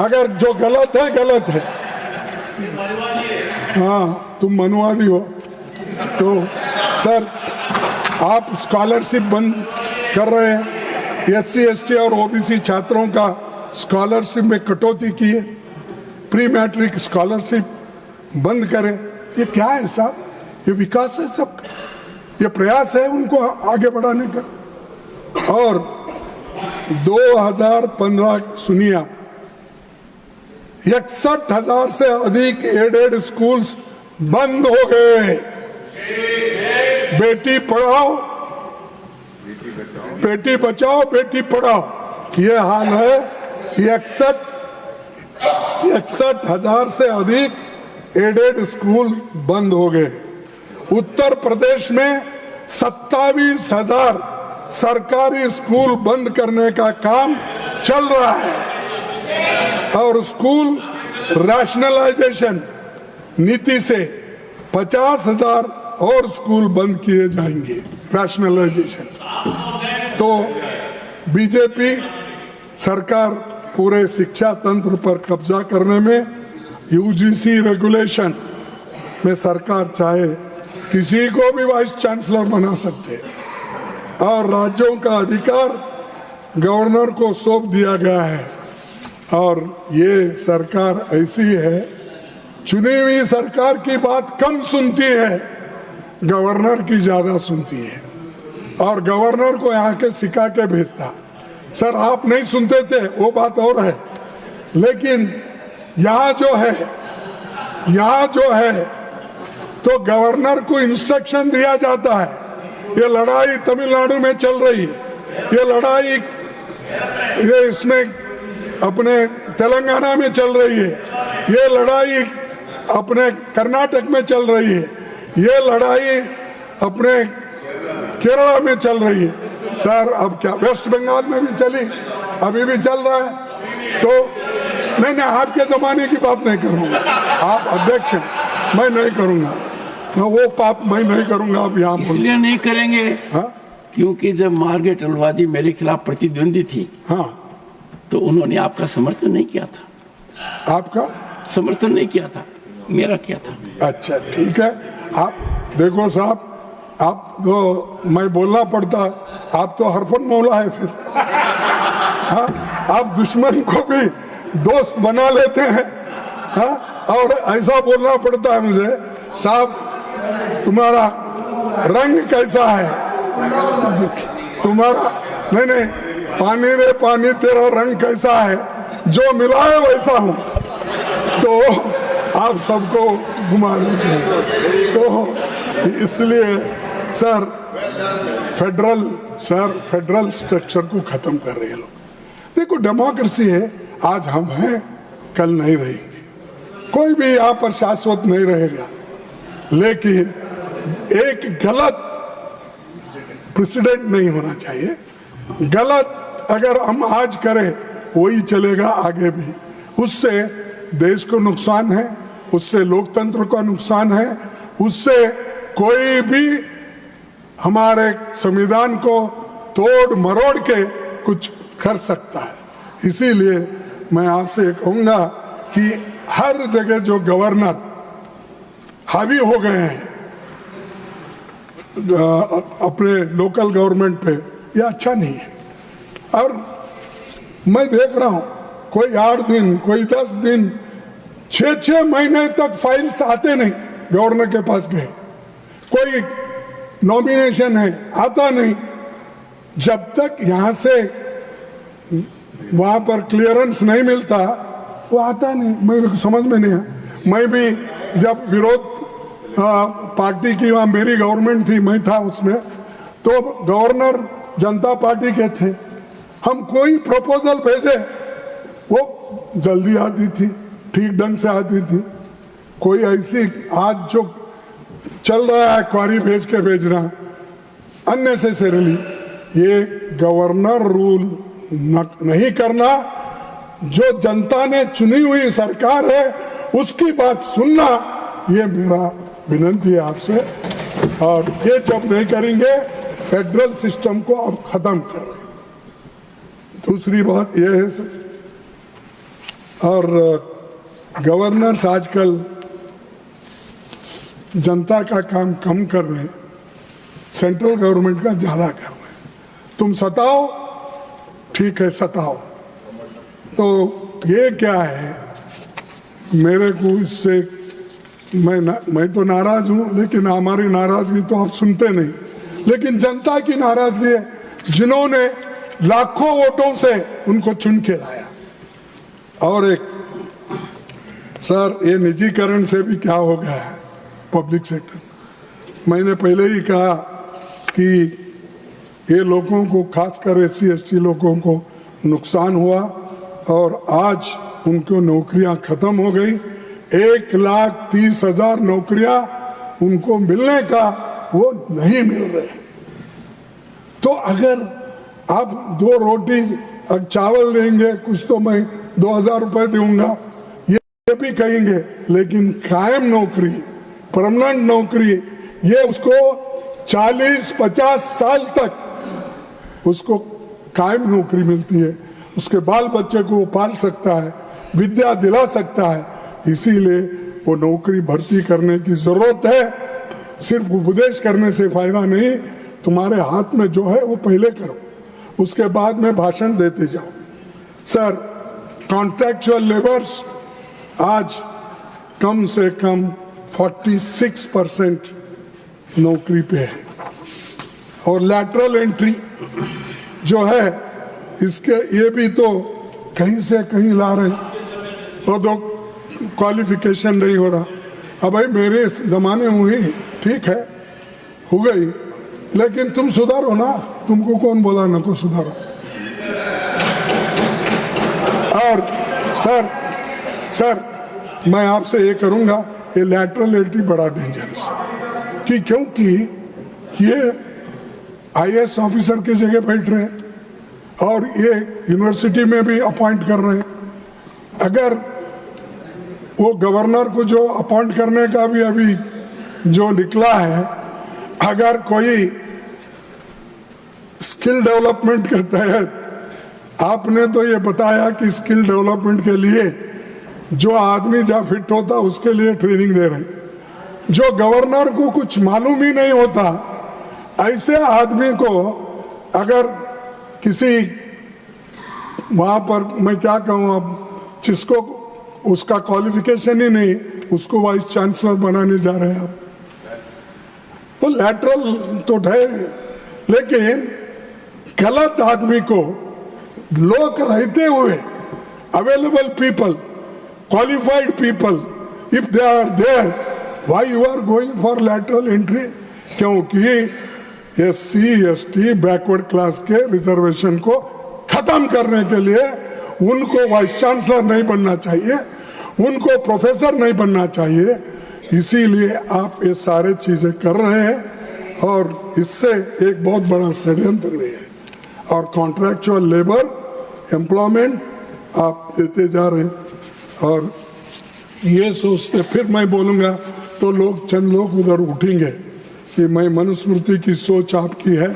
अगर जो गलत है हाँ, तुम मनुवादी हो तो सर आप स्कॉलरशिप बंद कर रहे हैं। SC, ST और OBC छात्रों का स्कॉलरशिप में कटौती की है, प्री मैट्रिक स्कॉलरशिप बंद करें। ये क्या है साहब? ये विकास है सबका, ये प्रयास है उनको आगे बढ़ाने का। और 2015 सुनिए आप, 61,000 से अधिक एडेड स्कूल्स बंद हो गए। बेटी पढ़ाओ, बेटी बचाओ, बेटी पढ़ाओ, ये हाल है। 61,000 से अधिक एडेड स्कूल बंद हो गए। उत्तर प्रदेश में 27,000 सरकारी स्कूल बंद करने का काम चल रहा है और स्कूल रैशनलाइजेशन नीति से 50,000 और स्कूल बंद किए जाएंगे। रैशनलाइजेशन तो बीजेपी सरकार पूरे शिक्षा तंत्र पर कब्जा करने में, UGC रेगुलेशन में सरकार चाहे किसी को भी वाइस चांसलर बना सकते और राज्यों का अधिकार गवर्नर को सौंप दिया गया है। और ये सरकार ऐसी है, चुनी हुई सरकार की बात कम सुनती है, गवर्नर की ज्यादा सुनती है और गवर्नर को यहाँ के सिखा के भेजता। सर आप नहीं सुनते थे वो बात और है, लेकिन यहाँ जो है तो गवर्नर को इंस्ट्रक्शन दिया जाता है। ये लड़ाई तमिलनाडु में चल रही है, ये लड़ाई ये इसमें अपने तेलंगाना में चल रही है, ये लड़ाई अपने कर्नाटक में चल रही है, ये लड़ाई अपने केरला में चल रही है। सर अब क्या वेस्ट बंगाल में भी चली, अभी भी चल रहा है। तो नहीं आपके जमाने की बात नहीं करूंगा, आप अध्यक्ष हैं, मैं नहीं करूंगा, वो पाप मैं नहीं करूंगा। आप यहाँ इसलिए नहीं करेंगे हाँ? क्योंकि जब मार्गरेट अलवाजी मेरे खिलाफ प्रतिद्वंदी थी हाँ, तो उन्होंने आपका समर्थन नहीं किया था। आपका समर्थन नहीं किया था, मेरा किया था। अच्छा ठीक है। आप देखो साहब, आप तो मैं बोलना पड़ता, आप तो हरफन मौला है फिर हाँ? आप दुश्मन को भी दोस्त बना लेते हैं हाँ? और ऐसा बोलना पड़ता है मुझे, साहब तुम्हारा रंग कैसा है, तुम्हारा नहीं पानी रे पानी तेरा रंग कैसा है, जो मिला है वैसा हूं। तो आप सबको घुमा लेते हैं। तो इसलिए सर फेडरल स्ट्रक्चर को खत्म कर रहे हैं लोग। देखो डेमोक्रेसी है, आज हम हैं कल नहीं रहेंगे, कोई भी यहाँ पर शाश्वत नहीं रहेगा, लेकिन एक गलत प्रेसिडेंट नहीं होना चाहिए। गलत अगर हम आज करें वही चलेगा आगे भी, उससे देश को नुकसान है, उससे लोकतंत्र का नुकसान है, उससे कोई भी हमारे संविधान को तोड़ मरोड़ के कुछ कर सकता है। इसीलिए मैं आपसे कहूंगा कि हर जगह जो गवर्नर हावी हो गए हैं अपने लोकल गवर्नमेंट पे, ये अच्छा नहीं है। और मैं देख रहा हूं कोई 8 दिन, कोई 10 दिन, 6 महीने तक फाइल्स आते नहीं, गवर्नर के पास गए, कोई नॉमिनेशन है आता नहीं, जब तक यहां से वहां पर क्लियरेंस नहीं मिलता वो आता नहीं। मेरे को समझ में नहीं है। मैं भी जब विरोध पार्टी की वहां मेरी गवर्नमेंट थी, मैं था उसमें, तो गवर्नर जनता पार्टी के थे, हम कोई प्रपोजल भेजे वो जल्दी आती थी, ठीक ढंग से आती थी। कोई ऐसी आज जो चल रहा है क्वारी भेज के भेजना अननेसेसरीली, ये गवर्नर रूल नहीं करना, जो जनता ने चुनी हुई सरकार है उसकी बात सुनना, ये मेरा विनती है आपसे। और ये जब नहीं करेंगे फेडरल सिस्टम को आप खत्म कर रहे हैं। दूसरी बात ये है सर, और गवर्नर्स आजकल जनता का काम कम कर रहे हैं, सेंट्रल गवर्नमेंट का ज्यादा कर रहे हैं। तुम सताओ, ठीक है सताओ, तो ये क्या है, मेरे को इससे मैं तो नाराज हूं, लेकिन हमारी नाराजगी तो आप सुनते नहीं। लेकिन जनता की नाराजगी है, जिन्होंने लाखों वोटों से उनको चुन के लाया। और एक सर, ये निजीकरण से भी क्या हो गया है पब्लिक सेक्टर। मैंने पहले ही कहा कि ये लोगों को, खासकर SC ST लोगों को नुकसान हुआ, और आज उनको नौकरियां खत्म हो गई। 1,30,000 नौकरियां उनको मिलने का वो नहीं मिल रहे। तो अगर आप 2 रोटी अब चावल देंगे, कुछ तो मैं 2,000 रुपए दूंगा, ये भी कहेंगे, लेकिन कायम नौकरी, परमानेंट नौकरी, ये उसको 40-50 साल तक उसको कायम नौकरी मिलती है, उसके बाल बच्चे को वो पाल सकता है, विद्या दिला सकता है। इसीलिए वो नौकरी भर्ती करने की जरूरत है। सिर्फ उपदेश करने से फायदा नहीं, तुम्हारे हाथ में जो है वो पहले करो, उसके बाद में भाषण देते जाओ। सर, कॉन्ट्रैक्चुअल लेबर्स आज कम से कम 46% नौकरी पे है, और लैटरल एंट्री जो है इसके ये भी तो कहीं से कहीं ला रहे हैं, और तो क्वालिफिकेशन नहीं हो रहा। अब भाई मेरे जमाने में हुई, ठीक है हो गई, लेकिन तुम सुधारो ना, तुमको कौन बोला ना को सुधारो। और सर मैं आपसे ये करूंगा, ये लैटरल एंट्री बड़ा डेंजरस है, कि क्योंकि ये IAS ऑफिसर की जगह बैठ रहे हैं, और ये यूनिवर्सिटी में भी अपॉइंट कर रहे हैं। अगर वो गवर्नर को जो अपॉइंट करने का भी अभी जो निकला है, अगर कोई स्किल डेवलपमेंट के तहत, आपने तो ये बताया कि स्किल डेवलपमेंट के लिए जो आदमी जहाँ फिट होता उसके लिए ट्रेनिंग दे रहे हैं। जो गवर्नर को कुछ मालूम ही नहीं होता, ऐसे आदमी को अगर किसी वहाँ पर, मैं क्या कहूँ अब, जिसको उसका क्वालिफिकेशन ही नहीं, उसको वाइस चांसलर बनाने जा रहे हैं आप, तो लैटरल तो है, लेकिन गलत आदमी को लोग रहते हुए available people, qualified people, if they are there, why you are going for lateral entry? क्योंकि SC ST बैकवर्ड क्लास के रिजर्वेशन को खत्म करने के लिए उनको वाइस चांसलर नहीं बनना चाहिए, उनको प्रोफेसर नहीं बनना चाहिए। इसीलिए आप ये सारे चीजें कर रहे हैं और इससे एक बहुत बड़ा षड्यंत्र भी है। और कॉन्ट्रैक्चुअल लेबर एम्प्लॉयमेंट आप देते जा रहे हैं और ये सोचते, फिर मैं बोलूँगा तो लोग चंद लोग उधर उठेंगे कि मैं मनुस्मृति की सोच आपकी है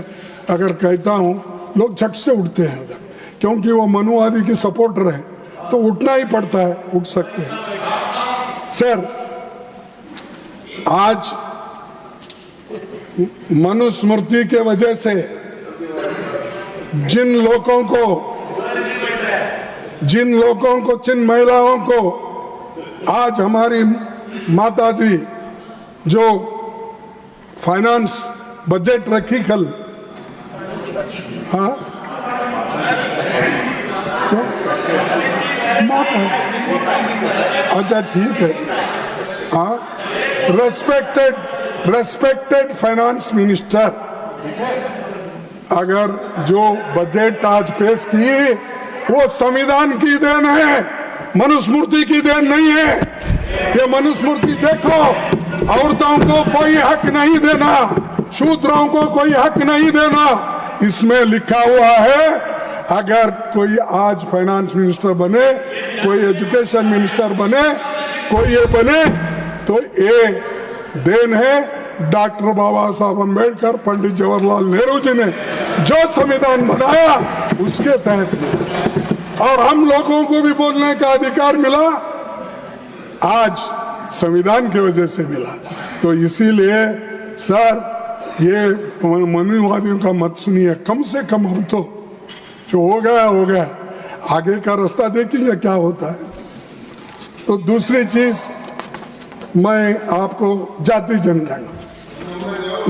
अगर कहता हूँ, लोग झट से उठते हैं उधर, क्योंकि वो मनुवादी के सपोर्टर हैं, तो उठना ही पड़ता है, उठ सकते हैं। सर, आज मनुस्मृति के वजह से जिन लोगों को जिन महिलाओं को आज हमारी माताजी जो फाइनेंस बजट रखी कल, हाँ अच्छा ठीक है, हाँ, रेस्पेक्टेड फाइनेंस मिनिस्टर, अगर जो बजट आज पेश की वो संविधान की देन है, मनुस्मृति की देन नहीं है। ये मनुस्मृति देखो, औरतों को कोई हक नहीं देना, शूद्रों को कोई हक नहीं देना, इसमें लिखा हुआ है। अगर कोई आज फाइनेंस मिनिस्टर बने, कोई एजुकेशन मिनिस्टर बने, कोई ये बने, तो ये देन है डॉक्टर बाबा साहब अम्बेडकर, पंडित जवाहरलाल नेहरू जी ने जो संविधान बनाया उसके तहत मिला, और हम लोगों को भी बोलने का अधिकार मिला, आज संविधान की वजह से मिला। तो इसीलिए सर, ये मनुवादियों का मत सुनिए, कम से कम अब तो जो हो गया, आगे का रास्ता देखेंगे क्या होता है। तो दूसरी चीज, मैं आपको जाति जनगणना,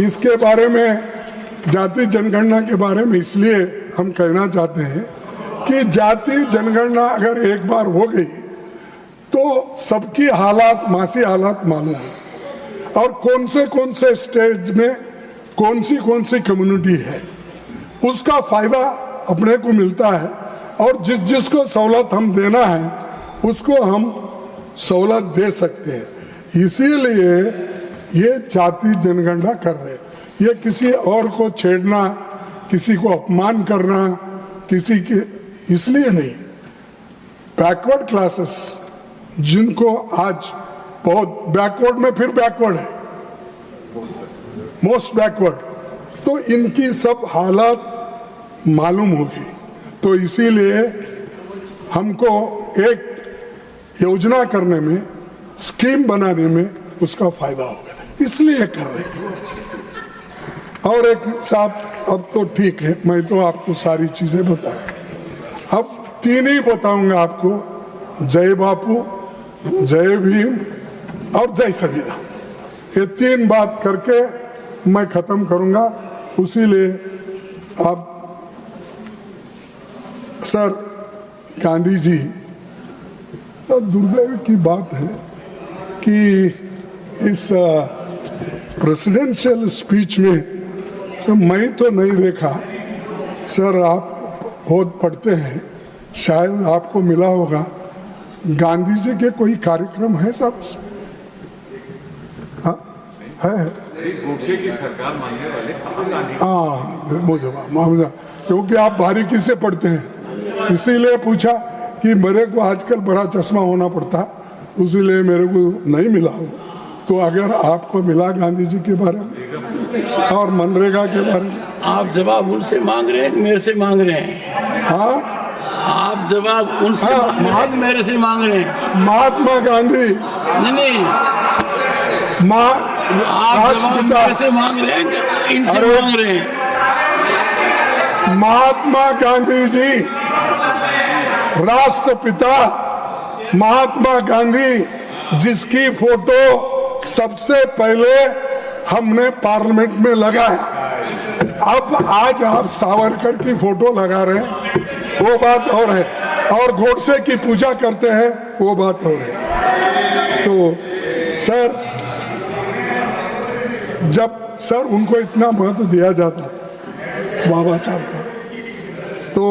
इसके बारे में, जाति जनगणना के बारे में इसलिए हम कहना चाहते हैं कि जाति जनगणना अगर एक बार हो गई तो सबकी हालात, मासी हालात मालूम है, और कौन से स्टेज में कौन सी कम्युनिटी है, उसका फायदा अपने को मिलता है, और जिसको सहूलत हम देना है उसको हम सहूलत दे सकते हैं। इसीलिए ये जाति जनगणना कर रहे हैं। ये किसी और को छेड़ना, किसी को अपमान करना, किसी के इसलिए नहीं। बैकवर्ड क्लासेस जिनको आज बहुत बैकवर्ड में फिर बैकवर्ड है, मोस्ट बैकवर्ड, तो इनकी सब हालात मालूम होगी। तो इसीलिए हमको एक योजना करने में, स्कीम बनाने में उसका फायदा होगा, इसलिए कर रहे हैं। और एक साहब, अब तो ठीक है, मैं तो आपको सारी चीजें बताया, अब 3 ही बताऊंगा आपको, जय बापू, जय भीम और जय संविधान। ये 3 बात करके मैं खत्म करूंगा। उसीलिए आप सर, गांधी जी, दुर्दैव की बात है कि इस प्रेसिडेंशियल स्पीच में सर मैं तो नहीं देखा, सर आप बहुत पढ़ते हैं, शायद आपको मिला होगा, गांधी जी के कोई कार्यक्रम है साहब? हाँ है, की सरकार मानने वाले हाँ, मुझे क्योंकि आप बारीकी से पढ़ते हैं इसीलिए पूछा कि मेरे को आजकल बड़ा चश्मा होना पड़ता, इसीलिए मेरे को नहीं मिला हो। तो अगर आपको मिला गांधी जी के बारे में और मनरेगा के बारे में, आप जवाब उनसे मांग रहे हैं, मेरे से मांग रहे हैं? हाँ, आप जवाब उनसे मांग रहे हैं, मेरे से मांग रहे हैं? महात्मा गांधी नहीं, आप जवाब मेरे से मांग रहे हैं, इनसे मांग रहे हैं? महात्मा गांधी जी, राष्ट्रपिता महात्मा गांधी, जिसकी फोटो सबसे पहले हमने पार्लियामेंट में लगाया। अब आज आप सावरकर की फोटो लगा रहे हैं, वो बात और है, और गोडसे की पूजा करते हैं वो बात और है। तो सर, जब सर उनको इतना महत्व दिया जाता था बाबा साहब का, तो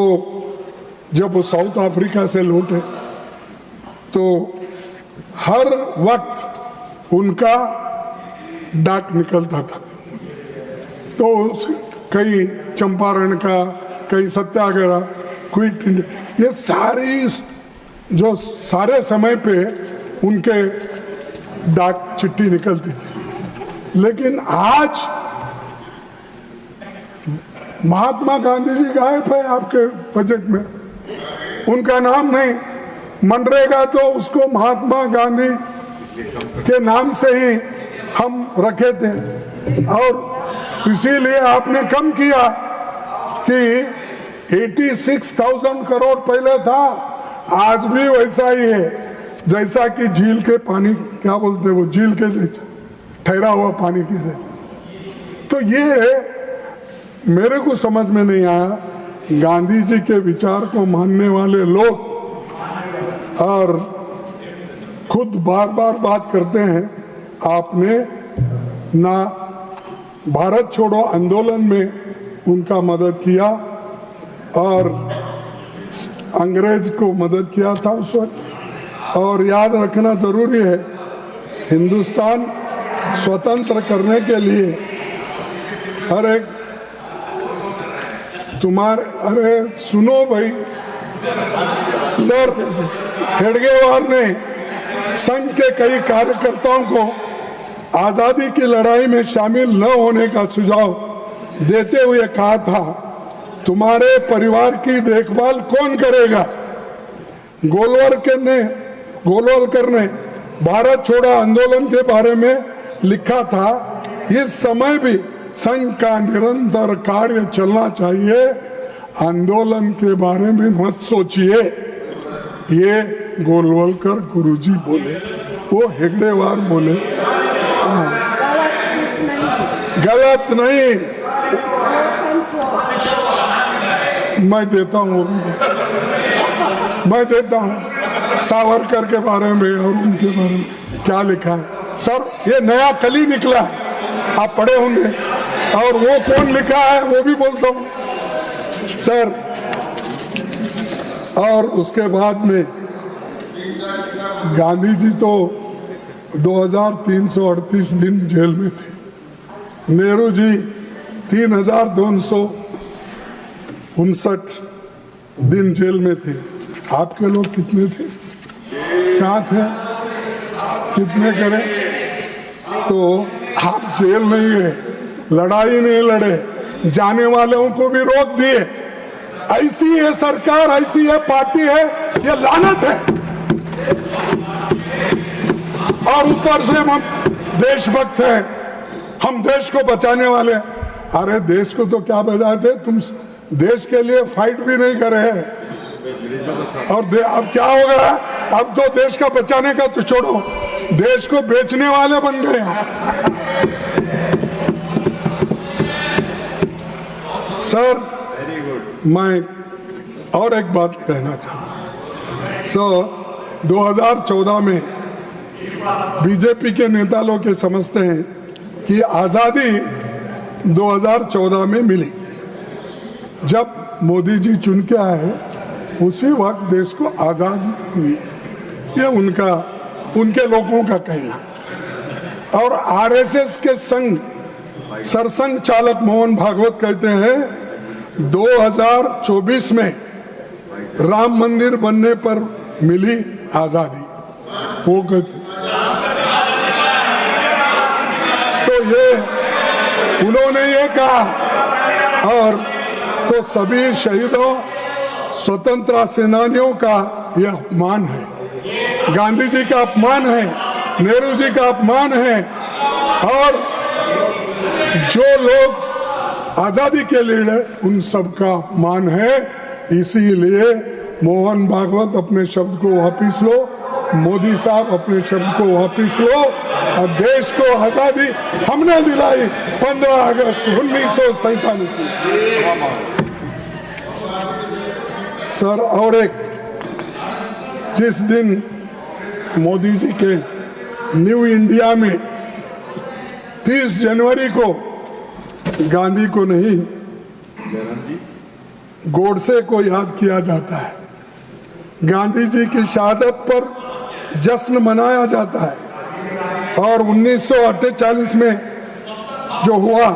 जब वो साउथ अफ्रीका से लौटे तो हर वक्त उनका डाक निकलता था। तो कई चंपारण का, कई सत्याग्रह, क्विट इंडिया, ये सारी जो सारे समय पे उनके डाक चिट्ठी निकलती थी। लेकिन आज महात्मा गांधी जी गायब है आपके बजट में, उनका नाम नहीं। मनरेगा तो उसको महात्मा गांधी के नाम से ही हम रखे थे, और इसीलिए आपने कम किया कि 86,000 करोड़ पहले था, आज भी वैसा ही है जैसा कि झील के पानी, क्या बोलते हैं वो, झील के जैसे ठहरा हुआ पानी के जैसे। तो ये मेरे को समझ में नहीं आया, गांधी जी के विचार को मानने वाले लोग और खुद बार बार बात करते हैं, आपने ना भारत छोड़ो आंदोलन में उनका मदद किया और अंग्रेज को मदद किया था उस वक्त। और याद रखना जरूरी है, हिंदुस्तान स्वतंत्र करने के लिए अरे अरे सुनो भाई, सर हेडगेवार ने संघ के कई कार्यकर्ताओं को आजादी की लड़ाई में शामिल न होने का सुझाव देते हुए कहा था, तुम्हारे परिवार की देखभाल कौन करेगा। गोलवलकर ने भारत छोड़ो आंदोलन के बारे में लिखा था, इस समय भी संघ का निरंतर कार्य चलना चाहिए, आंदोलन के बारे में मत सोचिए। ये गोलवलकर गुरुजी बोले, वो हेगड़ेवार बोले। गलत नहीं, मैं देता हूँ, वो भी मैं देता हूँ। सावरकर के बारे में और उनके बारे में क्या लिखा है सर, ये नया कली निकला है, आप पढ़े होंगे, और वो कौन लिखा है वो भी बोलता हूँ सर। और उसके बाद में गांधी जी तो 2338 दिन जेल में थे, नेहरू जी 3259 दिन जेल में थे। आपके लोग कितने थे, कहाँ थे, कितने करें? तो आप जेल नहीं गए, लड़ाई नहीं लड़े, जाने वालों को भी रोक दिए। ऐसी है सरकार, ऐसी है पार्टी है, ये लानत है। और ऊपर से हम देशभक्त हैं, हम देश को बचाने वाले। अरे देश को तो क्या बचाते, तुम देश के लिए फाइट भी नहीं करे हैं। और अब क्या हो गया, अब तो देश का बचाने का तो छोड़ो, देश को बेचने वाले बन गए हैं। सर मैं और एक बात कहना चाहता हूँ। 2014 में बीजेपी के नेता लोग ये समझते हैं कि आजादी 2014 में मिली, जब मोदी जी चुन के आए उसी वक्त देश को आजादी हुई। ये उनके लोगों का कहना। और आरएसएस के सरसंघ चालक मोहन भागवत कहते हैं 2024 में राम मंदिर बनने पर मिली आजादी, वो कहते। तो ये उन्होंने ये कहा, और तो सभी शहीदों स्वतंत्रता सेनानियों का यह अपमान है, गांधी जी का अपमान है, नेहरू जी का अपमान है। और जो लोग आजादी के लिए लड़े उन सब का अपमान है। इसीलिए मोहन भागवत अपने शब्द को वापिस लो, मोदी साहब अपने शब्द को वापिस लो, और देश को आजादी हमने दिलाई 15 अगस्त 1947 में। सर, और एक, जिस दिन मोदी जी के न्यू इंडिया में 30 जनवरी को गांधी को नहीं गोडसे को याद किया जाता है, गांधी जी की शहादत पर जश्न मनाया जाता है। और 1948 में जो हुआ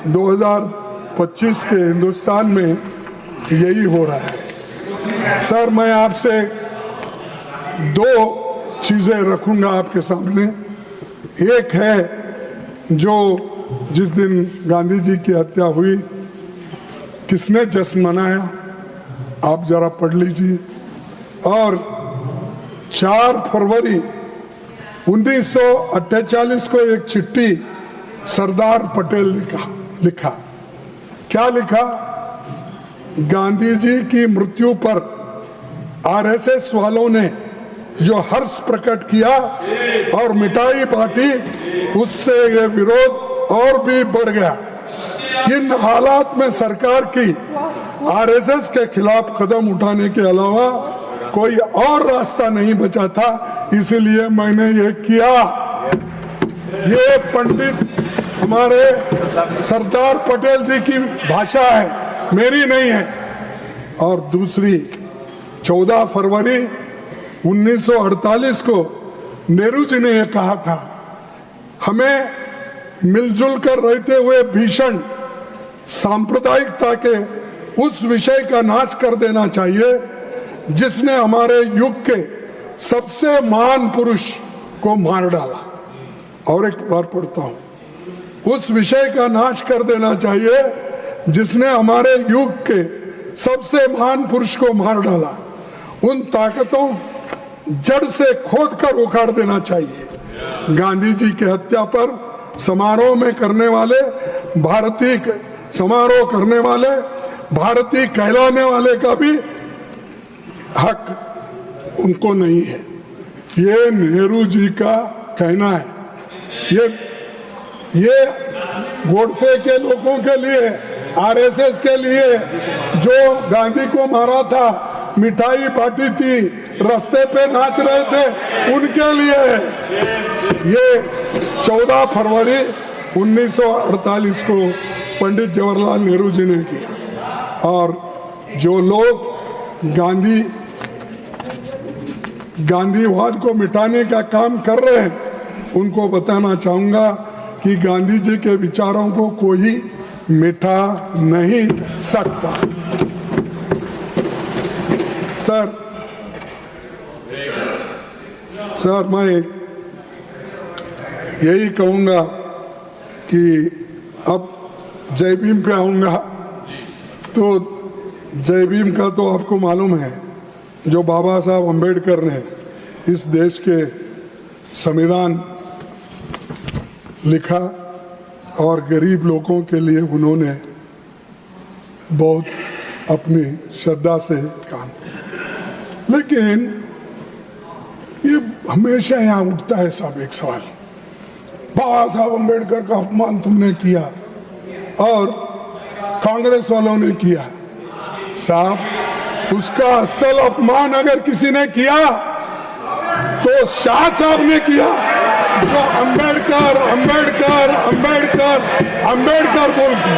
2025 के हिंदुस्तान में यही हो रहा है। सर, मैं आपसे 2 चीजें रखूंगा आपके सामने। एक है जो जिस दिन गांधी जी की हत्या हुई किसने जश्न मनाया, आप जरा पढ़ लीजिए। और 4 फरवरी 1948 को एक चिट्ठी सरदार पटेल ने लिखा। क्या लिखा? गांधी जी की मृत्यु पर आरएसएस वालों ने जो हर्ष प्रकट किया और मिठाई बांटी, उससे ये विरोध और भी बढ़ गया। इन हालात में सरकार की आरएसएस के खिलाफ कदम उठाने के अलावा कोई और रास्ता नहीं बचा था, इसीलिए मैंने ये किया। ये पंडित हमारे सरदार पटेल जी की भाषा है, मेरी नहीं है। और दूसरी, 14 फरवरी 1948 को नेहरू जी ने यह कहा था, हमें मिलजुल कर रहते हुए भीषण सांप्रदायिकता के उस विषय का नाश कर देना चाहिए जिसने हमारे युग के सबसे महान पुरुष को मार डाला। और एक बार पढ़ता हूं, उस विषय का नाश कर देना चाहिए जिसने हमारे युग के सबसे महान पुरुष को मार डाला। उन ताकतों जड़ से खोद कर उखाड़ देना चाहिए। गांधी जी की हत्या पर समारोह करने वाले भारतीय कहलाने वाले का भी हक उनको नहीं है। ये नेहरू जी का कहना है। ये गोडसे के लोगों के लिए, आरएसएस के लिए, जो गांधी को मारा था, मिठाई बांटी थी, रास्ते पे नाच रहे थे, उनके लिए ये 14 फरवरी 1948 को पंडित जवाहरलाल नेहरू जी ने किया। और जो लोग गांधीवाद को मिटाने का काम कर रहे हैं, उनको बताना चाहूंगा कि गांधी जी के विचारों को कोई मिटा नहीं सकता। सर, मैं यही कहूंगा कि अब जय भीम पे आऊंगा। तो जय भीम का तो आपको मालूम है, जो बाबा साहब अम्बेडकर ने इस देश के संविधान लिखा और गरीब लोगों के लिए उन्होंने बहुत अपनी श्रद्धा से काम किया। लेकिन ये हमेशा यहाँ उठता है साहब एक सवाल, बाबा साहब अम्बेडकर का अपमान तुमने किया और कांग्रेस वालों ने किया। साहब, उसका असल अपमान अगर किसी ने किया तो शाह साहब ने किया, जो अम्बेडकर अम्बेडकर अम्बेडकर अम्बेडकर बोलते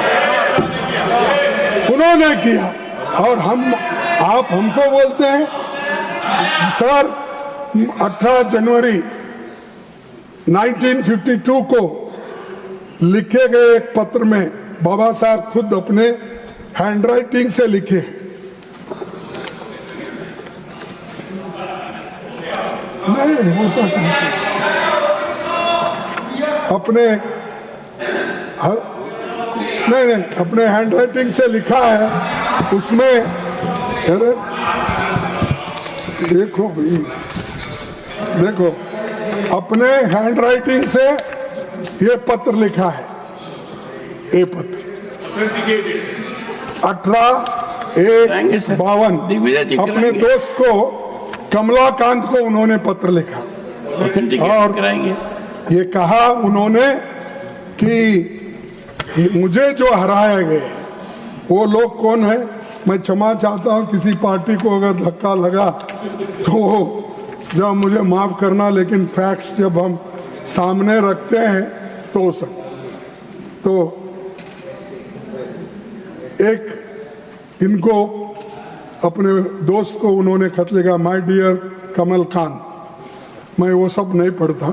उन्होंने किया। और आप हमको बोलते हैं। सर, 18 जनवरी 1952 को लिखे गए एक पत्र में बाबा साहब खुद अपने हैंडराइटिंग से लिखे हैं। नहीं होता अपने हैंडराइटिंग से लिखा है। उसमें देखो भाई, देखो अपने हैंडराइटिंग से ये पत्र लिखा है। ये पत्र 18/1/52 अपने दोस्त को कमलाकांत को उन्होंने पत्र लिखा और ये कहा उन्होंने कि मुझे जो हराया गए वो लोग कौन है, मैं क्षमा चाहता हूं किसी पार्टी को अगर धक्का लगा तो जब मुझे माफ करना, लेकिन फैक्ट्स जब हम सामने रखते हैं तो तो एक इनको अपने दोस्त को उन्होंने खत लिखा, माय डियर कमल खान। मैं वो सब नहीं पढ़ता।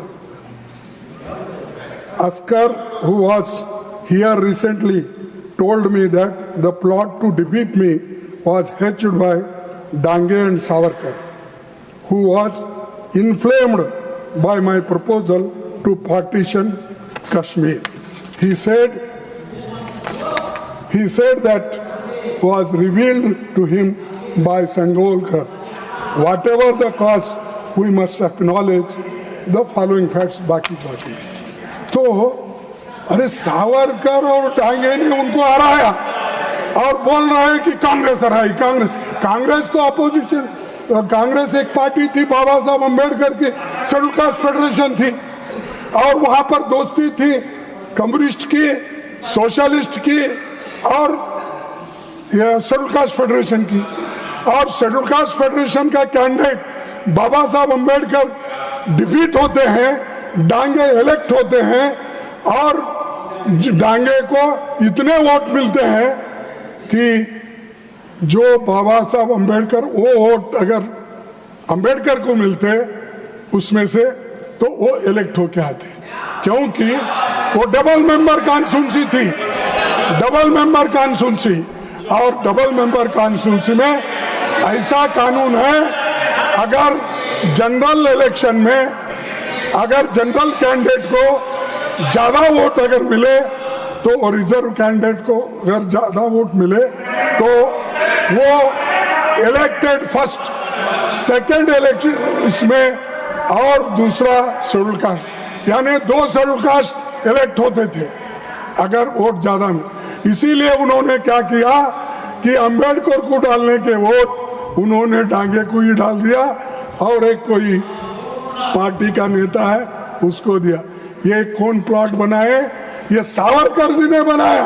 Oscar who was here recently told me that the plot to defeat me was hatched by Dange and Savarkar, who was inflamed by my proposal to partition Kashmir. He said that was revealed to him by Sangolkar. Whatever the cause, we must acknowledge the following facts. बाकी तो अरे सावरकर और डांगे ने उनको हराया और बोल रहा है कि कांग्रेस हराई। कांग्रेस तो अपोजिशन, कांग्रेस एक पार्टी थी, बाबा साहब अम्बेडकर की शेड्यूल कास्ट फेडरेशन थी और वहां पर दोस्ती थी कम्युनिस्ट की, सोशलिस्ट की और शेड्यूल कास्ट फेडरेशन की। और शेड्यूल कास्ट फेडरेशन का कैंडिडेट बाबा साहब अम्बेडकर डिफीट होते हैं, डांगे इलेक्ट होते हैं और डांगे को इतने वोट मिलते हैं कि जो बाबा साहब अम्बेडकर, वो वोट अगर अम्बेडकर को मिलते उसमें से तो वो इलेक्ट होके आते, क्योंकि वो डबल मेंबर कॉन्स्टिट्यूंसी थी, डबल मेंबर कॉन्स्टिट्यूंसी। और डबल मेंबर कॉन्स्टिट्यूंसी में ऐसा कानून है, अगर जनरल इलेक्शन में अगर जनरल कैंडिडेट को ज्यादा वोट अगर मिले तो, और रिजर्व कैंडिडेट को अगर ज्यादा वोट मिले तो वो इलेक्टेड फर्स्ट, सेकंड इलेक्शन इसमें और दूसरा शेड्यूल कास्ट, यानी 2 शेड्यूल कास्ट इलेक्ट होते थे अगर वोट ज्यादा में। इसीलिए उन्होंने क्या किया कि अम्बेडकर को डालने के वोट उन्होंने डांगे को ही डाल दिया और एक कोई पार्टी का नेता है उसको दिया। ये कौन प्लॉट बनाए? ये सावरकर जी ने बनाया।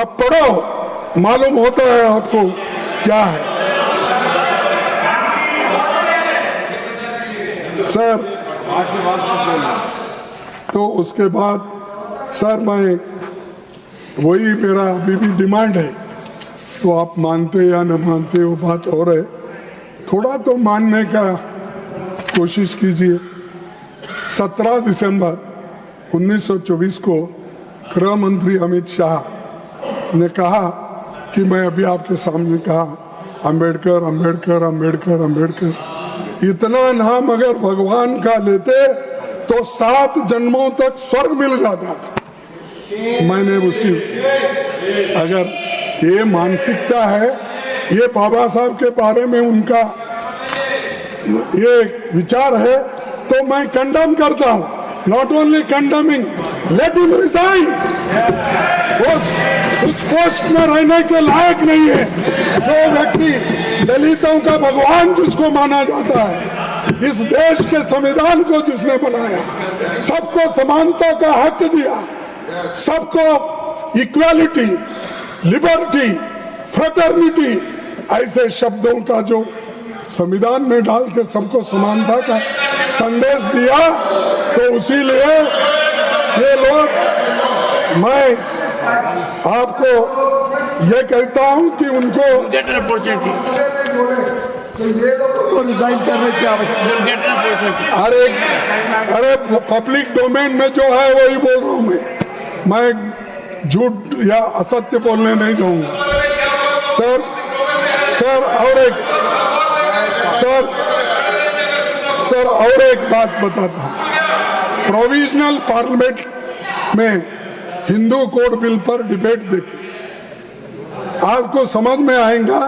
अब पढ़ो, मालूम होता है आपको क्या है। सर तो उसके बाद सर मैं वही मेरा अभी भी डिमांड है, तो आप मानते या न मानते वो बात और है, थोड़ा तो मानने का कोशिश कीजिए। 17 दिसंबर 1924 को गृह मंत्री अमित शाह ने कहा कि मैं अभी आपके सामने कहा अंबेडकर अंबेडकर अंबेडकर अंबेडकर, इतना नाम अगर भगवान का लेते तो 7 जन्मों तक स्वर्ग मिल जाता था। मैंने उसी, अगर ये मानसिकता है, ये बाबा साहब के बारे में उनका ये विचार है, तो मैं कंडेम करता हूं। Not only condemning, let him resign. उस पोस्ट में रहने के लायक नहीं है जो व्यक्ति दलितों का भगवान जिसको माना जाता है, इस देश के संविधान को जिसने बनाया, सबको समानता का हक दिया, सबको इक्वालिटी, लिबर्टी, फ्रेटर्निटी, ऐसे शब्दों का जो संविधान में डाल के सबको समानता का संदेश दिया, तो इसीलिए ये लोग, मैं आपको ये कहता हूं कि उनको तो रिजाइन करने की आवश्यकता। अरे पब्लिक डोमेन में जो है वही बोल रहा हूं मैं झूठ या असत्य बोलने नहीं जाऊंगा। सर और एक बात बताता हूं। प्रोविजनल पार्लियामेंट में हिंदू कोड बिल पर डिबेट देखी, आपको समझ में आएगा।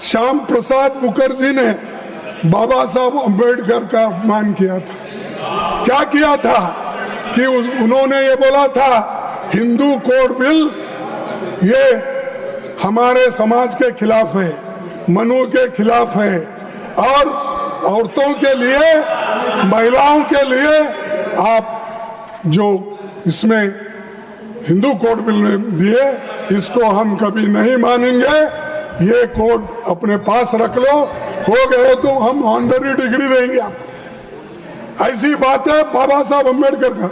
श्याम प्रसाद मुखर्जी ने बाबा साहब अम्बेडकर का अपमान किया था। क्या किया था कि उन्होंने ये बोला था हिंदू कोड बिल ये हमारे समाज के खिलाफ है, मनु के खिलाफ है, और औरतों के लिए, महिलाओं के लिए आप जो इसमें हिंदू कोड बिल में दिए, इसको हम कभी नहीं मानेंगे। ये कोड अपने पास रख लो, हो गए तो हम ऑनररी डिग्री देंगे आपको। ऐसी बात है बाबा साहब अम्बेडकर का।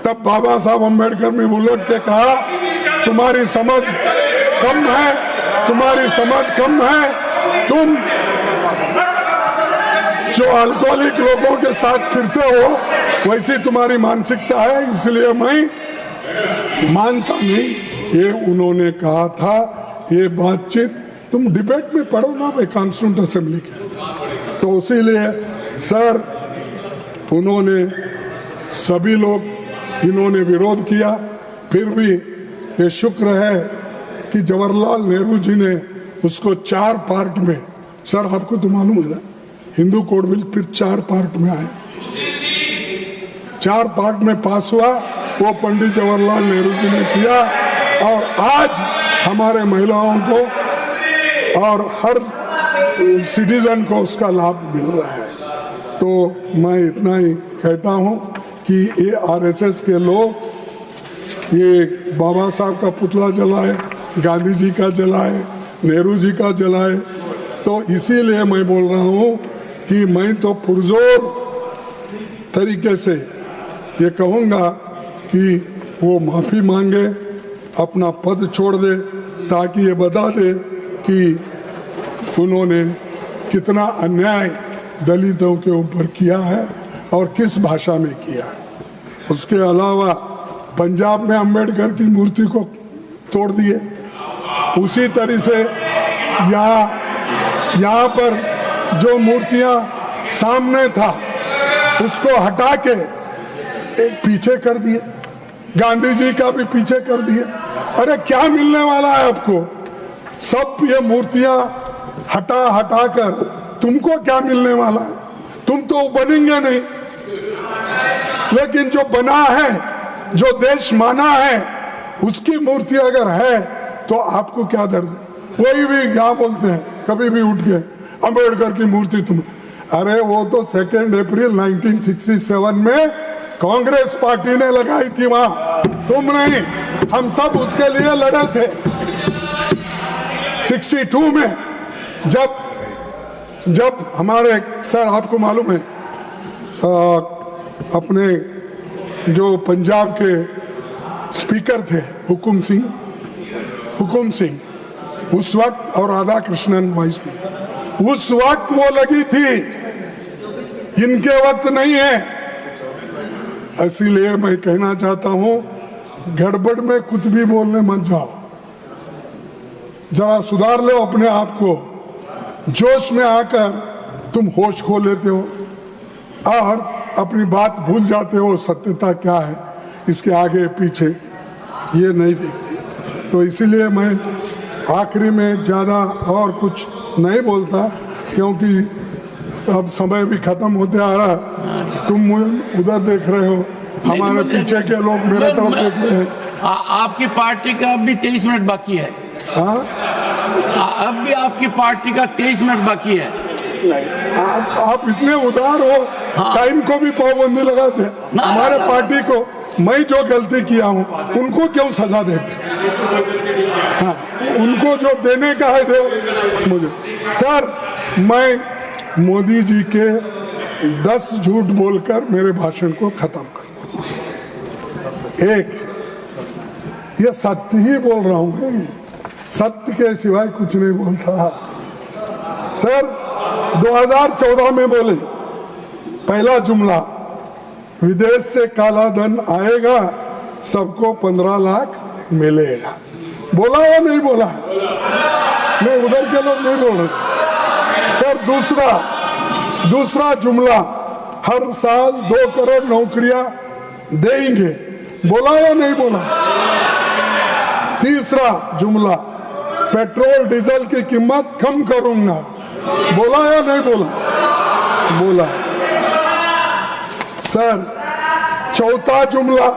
तब बाबा साहब अम्बेडकर ने उलट के कहा, तुम्हारी समझ कम है, तुम्हारी समझ कम है, तुम जो अल्कोहलिक लोगों के साथ फिरते हो वैसी तुम्हारी मानसिकता है, इसलिए मैं मानता नहीं। ये उन्होंने कहा था। ये बातचीत तुम डिबेट में पढ़ो ना भाई, कॉन्स्टिट्यूंट असेंबली के। तो इसीलिए सर उन्होंने सभी लोग इन्होंने विरोध किया, फिर भी ये शुक्र है कि जवाहरलाल नेहरू जी ने उसको 4 पार्ट में, सर आपको तो मालूम है ना, हिंदू कोड बिल फिर 4 पार्ट में आया, 4 पार्ट में पास हुआ। वो पंडित जवाहरलाल नेहरू जी ने किया और आज हमारे महिलाओं को और हर सिटीजन को उसका लाभ मिल रहा है। तो मैं इतना ही कहता हूँ कि ये आरएसएस के लोग ये बाबा साहब का पुतला जलाए, गांधी जी का जलाए, नेहरू जी का जलाए, तो इसीलिए मैं बोल रहा हूँ कि मैं तो पुरजोर तरीके से ये कहूँगा कि वो माफ़ी मांगे, अपना पद छोड़ दे, ताकि ये बता दे कि उन्होंने कितना अन्याय दलितों के ऊपर किया है और किस भाषा में किया है। उसके अलावा पंजाब में अंबेडकर की मूर्ति को तोड़ दिए, उसी तरह से यहाँ पर जो मूर्तियाँ सामने था उसको हटा के एक पीछे कर दिए, गांधी जी का भी पीछे कर दिए। अरे क्या मिलने वाला है आपको? सब ये मूर्तियां हटा कर तुमको क्या मिलने वाला है? तुम तो बनेंगे नहीं। लेकिन जो बना है, जो देश माना है, उसकी मूर्ति अगर है तो आपको क्या दर्द है? कोई भी क्या बोलते हैं कभी भी उठ के अंबेडकर की मूर्ति तुम, अरे वो तो 2 अप्रैल 1967 में कांग्रेस पार्टी ने लगाई थी वहां, तुम नहीं। हम सब उसके लिए लड़े थे 62 में, जब हमारे सर आपको मालूम है अपने जो पंजाब के स्पीकर थे हुकुम सिंह उस वक्त, और राधा कृष्णन वाइस में, उस वक्त वो लगी थी, इनके वक्त नहीं है। इसीलिए मैं कहना चाहता हूं, गड़बड़ में कुछ भी बोलने मत जाओ, जरा सुधार लो अपने आप को। जोश में आकर तुम होश खो लेते हो और अपनी बात भूल जाते हो, सत्यता क्या है इसके आगे पीछे ये नहीं देखते। तो इसीलिए मैं आखिरी में ज़्यादा और कुछ नहीं बोलता, क्योंकि अब समय भी खत्म होते आ रहा। तुम मुझे उधर देख रहे हो, हमारे पीछे के लोग मेरे तरफ देख रहे हैं। आपकी पार्टी का अब भी 23 मिनट बाकी है। हाँ, अब भी आपकी पार्टी का 23 मिनट बाकी है। नहीं, आप इतने उदार हो, हाँ। टाइम को भी पाबंदी लगाते हैं। हमारे पार्टी को, मैं जो गलती किया हूँ उनको क्यों सजा देते? हाँ, उनको जो देने का है दो मुझे। सर, मैं मोदी जी के 10 झूठ बोलकर मेरे भाषण को खत्म कर, एक ये सत्य ही बोल रहा हूँ, सत्य के सिवाय कुछ नहीं बोलता। सर 2014 में बोले पहला जुमला, विदेश से काला धन आएगा, सबको 15 लाख मिलेगा। बोला या नहीं बोला? नहीं, उधर के लोग नहीं बोल रहे। सर दूसरा जुमला, हर साल 2 करोड़ नौकरियां देंगे। बोला या नहीं बोला? तीसरा जुमला, पेट्रोल डीजल की कीमत कम करूंगा। बोला या नहीं बोला? बोला। सर चौथा जुमला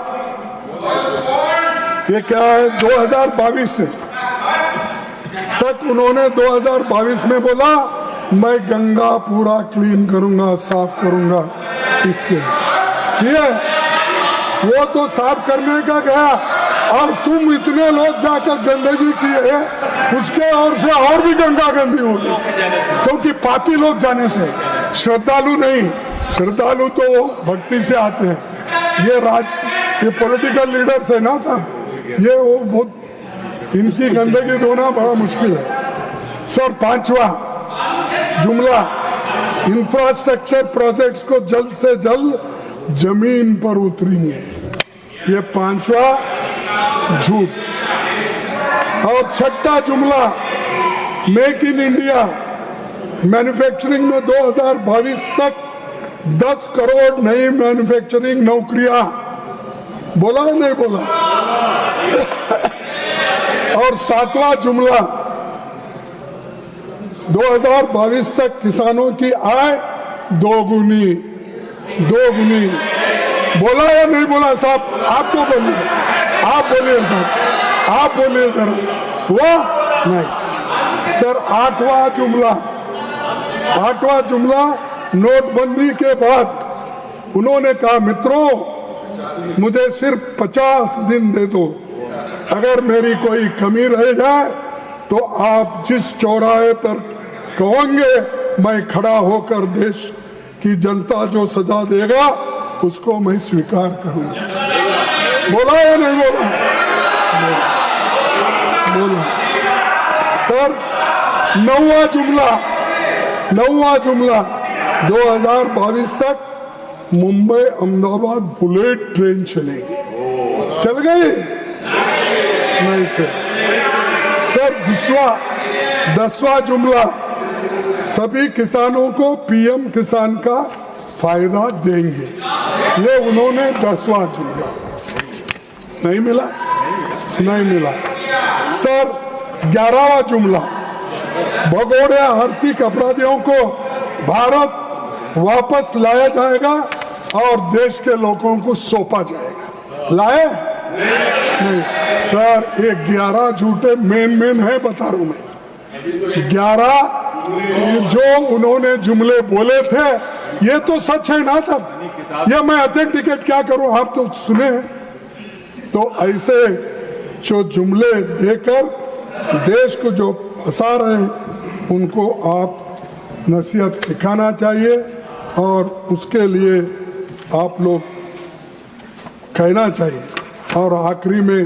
ये क्या है, 2022 से तक उन्होंने 2022 में बोला मैं गंगा पूरा क्लीन करूंगा, साफ करूंगा। इसके लिए वो तो साफ करने का गया, और तुम इतने लोग जाकर गंदगी किए, उसके और से और भी गंगा गंदी होगी, क्योंकि पापी लोग जाने से, श्रद्धालु नहीं। श्रद्धालु तो भक्ति से आते हैं, ये पॉलिटिकल लीडर्स है ना साहब, ये वो बहुत, इनकी गंदगी धोना बड़ा मुश्किल है। सर, 5वां जुमला, इंफ्रास्ट्रक्चर प्रोजेक्ट्स को जल्द से जल्द जमीन पर उतरेंगे, ये 5वां झूठ। और 6ठा जुमला, मेक इन इंडिया, मैन्युफैक्चरिंग में 2022 तक 10 करोड़ नई मैन्युफैक्चरिंग नौकरियां, बोला है नहीं बोला? और 7वां जुमला, 2022 तक किसानों की आय दोगुनी, बोला या नहीं बोला साहब? आप तो बोलिए, आप बोलिए साहब, आप बोलिए जरा, वाह नहीं। सर, 8वां जुमला, नोटबंदी के बाद उन्होंने कहा, मित्रों मुझे सिर्फ 50 दिन दे दो, अगर मेरी कोई कमी रह जाए तो आप जिस चौराहे पर कहोगे मैं खड़ा होकर देश की जनता जो सजा देगा उसको मैं स्वीकार करूंगा। बोला या नहीं बोला? बोला। सर, 9वां जुमला, 2022 तक मुंबई अहमदाबाद बुलेट ट्रेन चलेगी, चल गई? नहीं चली। सर, 10वां जुमला, सभी किसानों को पीएम किसान का फायदा देंगे, ये उन्होंने 10वां जुमला। नहीं मिला। सर, 11वां जुमला, भगोड़े आर्थिक अपराधियों को भारत वापस लाया जाएगा और देश के लोगों को सौंपा जाएगा। लाए? नहीं। सर, ये 11 झूठे मेन है, बता रहा हूं मैं। 11 जो उन्होंने जुमले बोले थे, ये तो सच है ना सब? ये मैं ऑथेंटिकेट क्या करूं, आप तो सुने। तो ऐसे जो जुमले देकर देश को जो फंसा रहे हैं, उनको आप नसीहत सिखाना चाहिए और उसके लिए आप लोग कहना चाहिए। और आखिरी में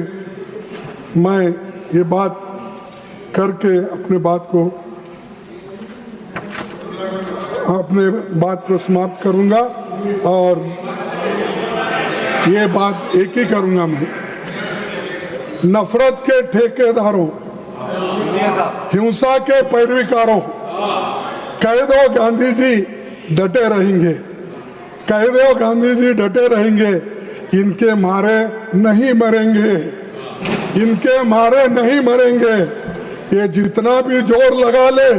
मैं ये बात करके अपने बात को समाप्त करूंगा, और ये बात एक ही करूंगा मैं, नफरत के ठेकेदारों, हिंसा के पैरवीकारों, कह दो गांधी जी डटे रहेंगे, कह दो गांधी जी डटे रहेंगे, इनके मारे नहीं मरेंगे, इनके मारे नहीं मरेंगे। ये जितना भी जोर लगा ले,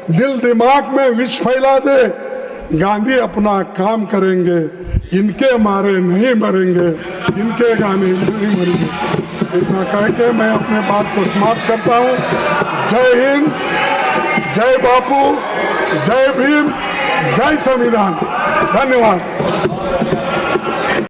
दिल दिमाग में विष फैला दे, गांधी अपना काम करेंगे, इनके मारे नहीं मरेंगे, इनके गाने नहीं मरेंगे। इतना कह के मैं अपने बात को समाप्त करता हूँ। जय हिंद, जय बापू, जय भीम, जय संविधान। धन्यवाद।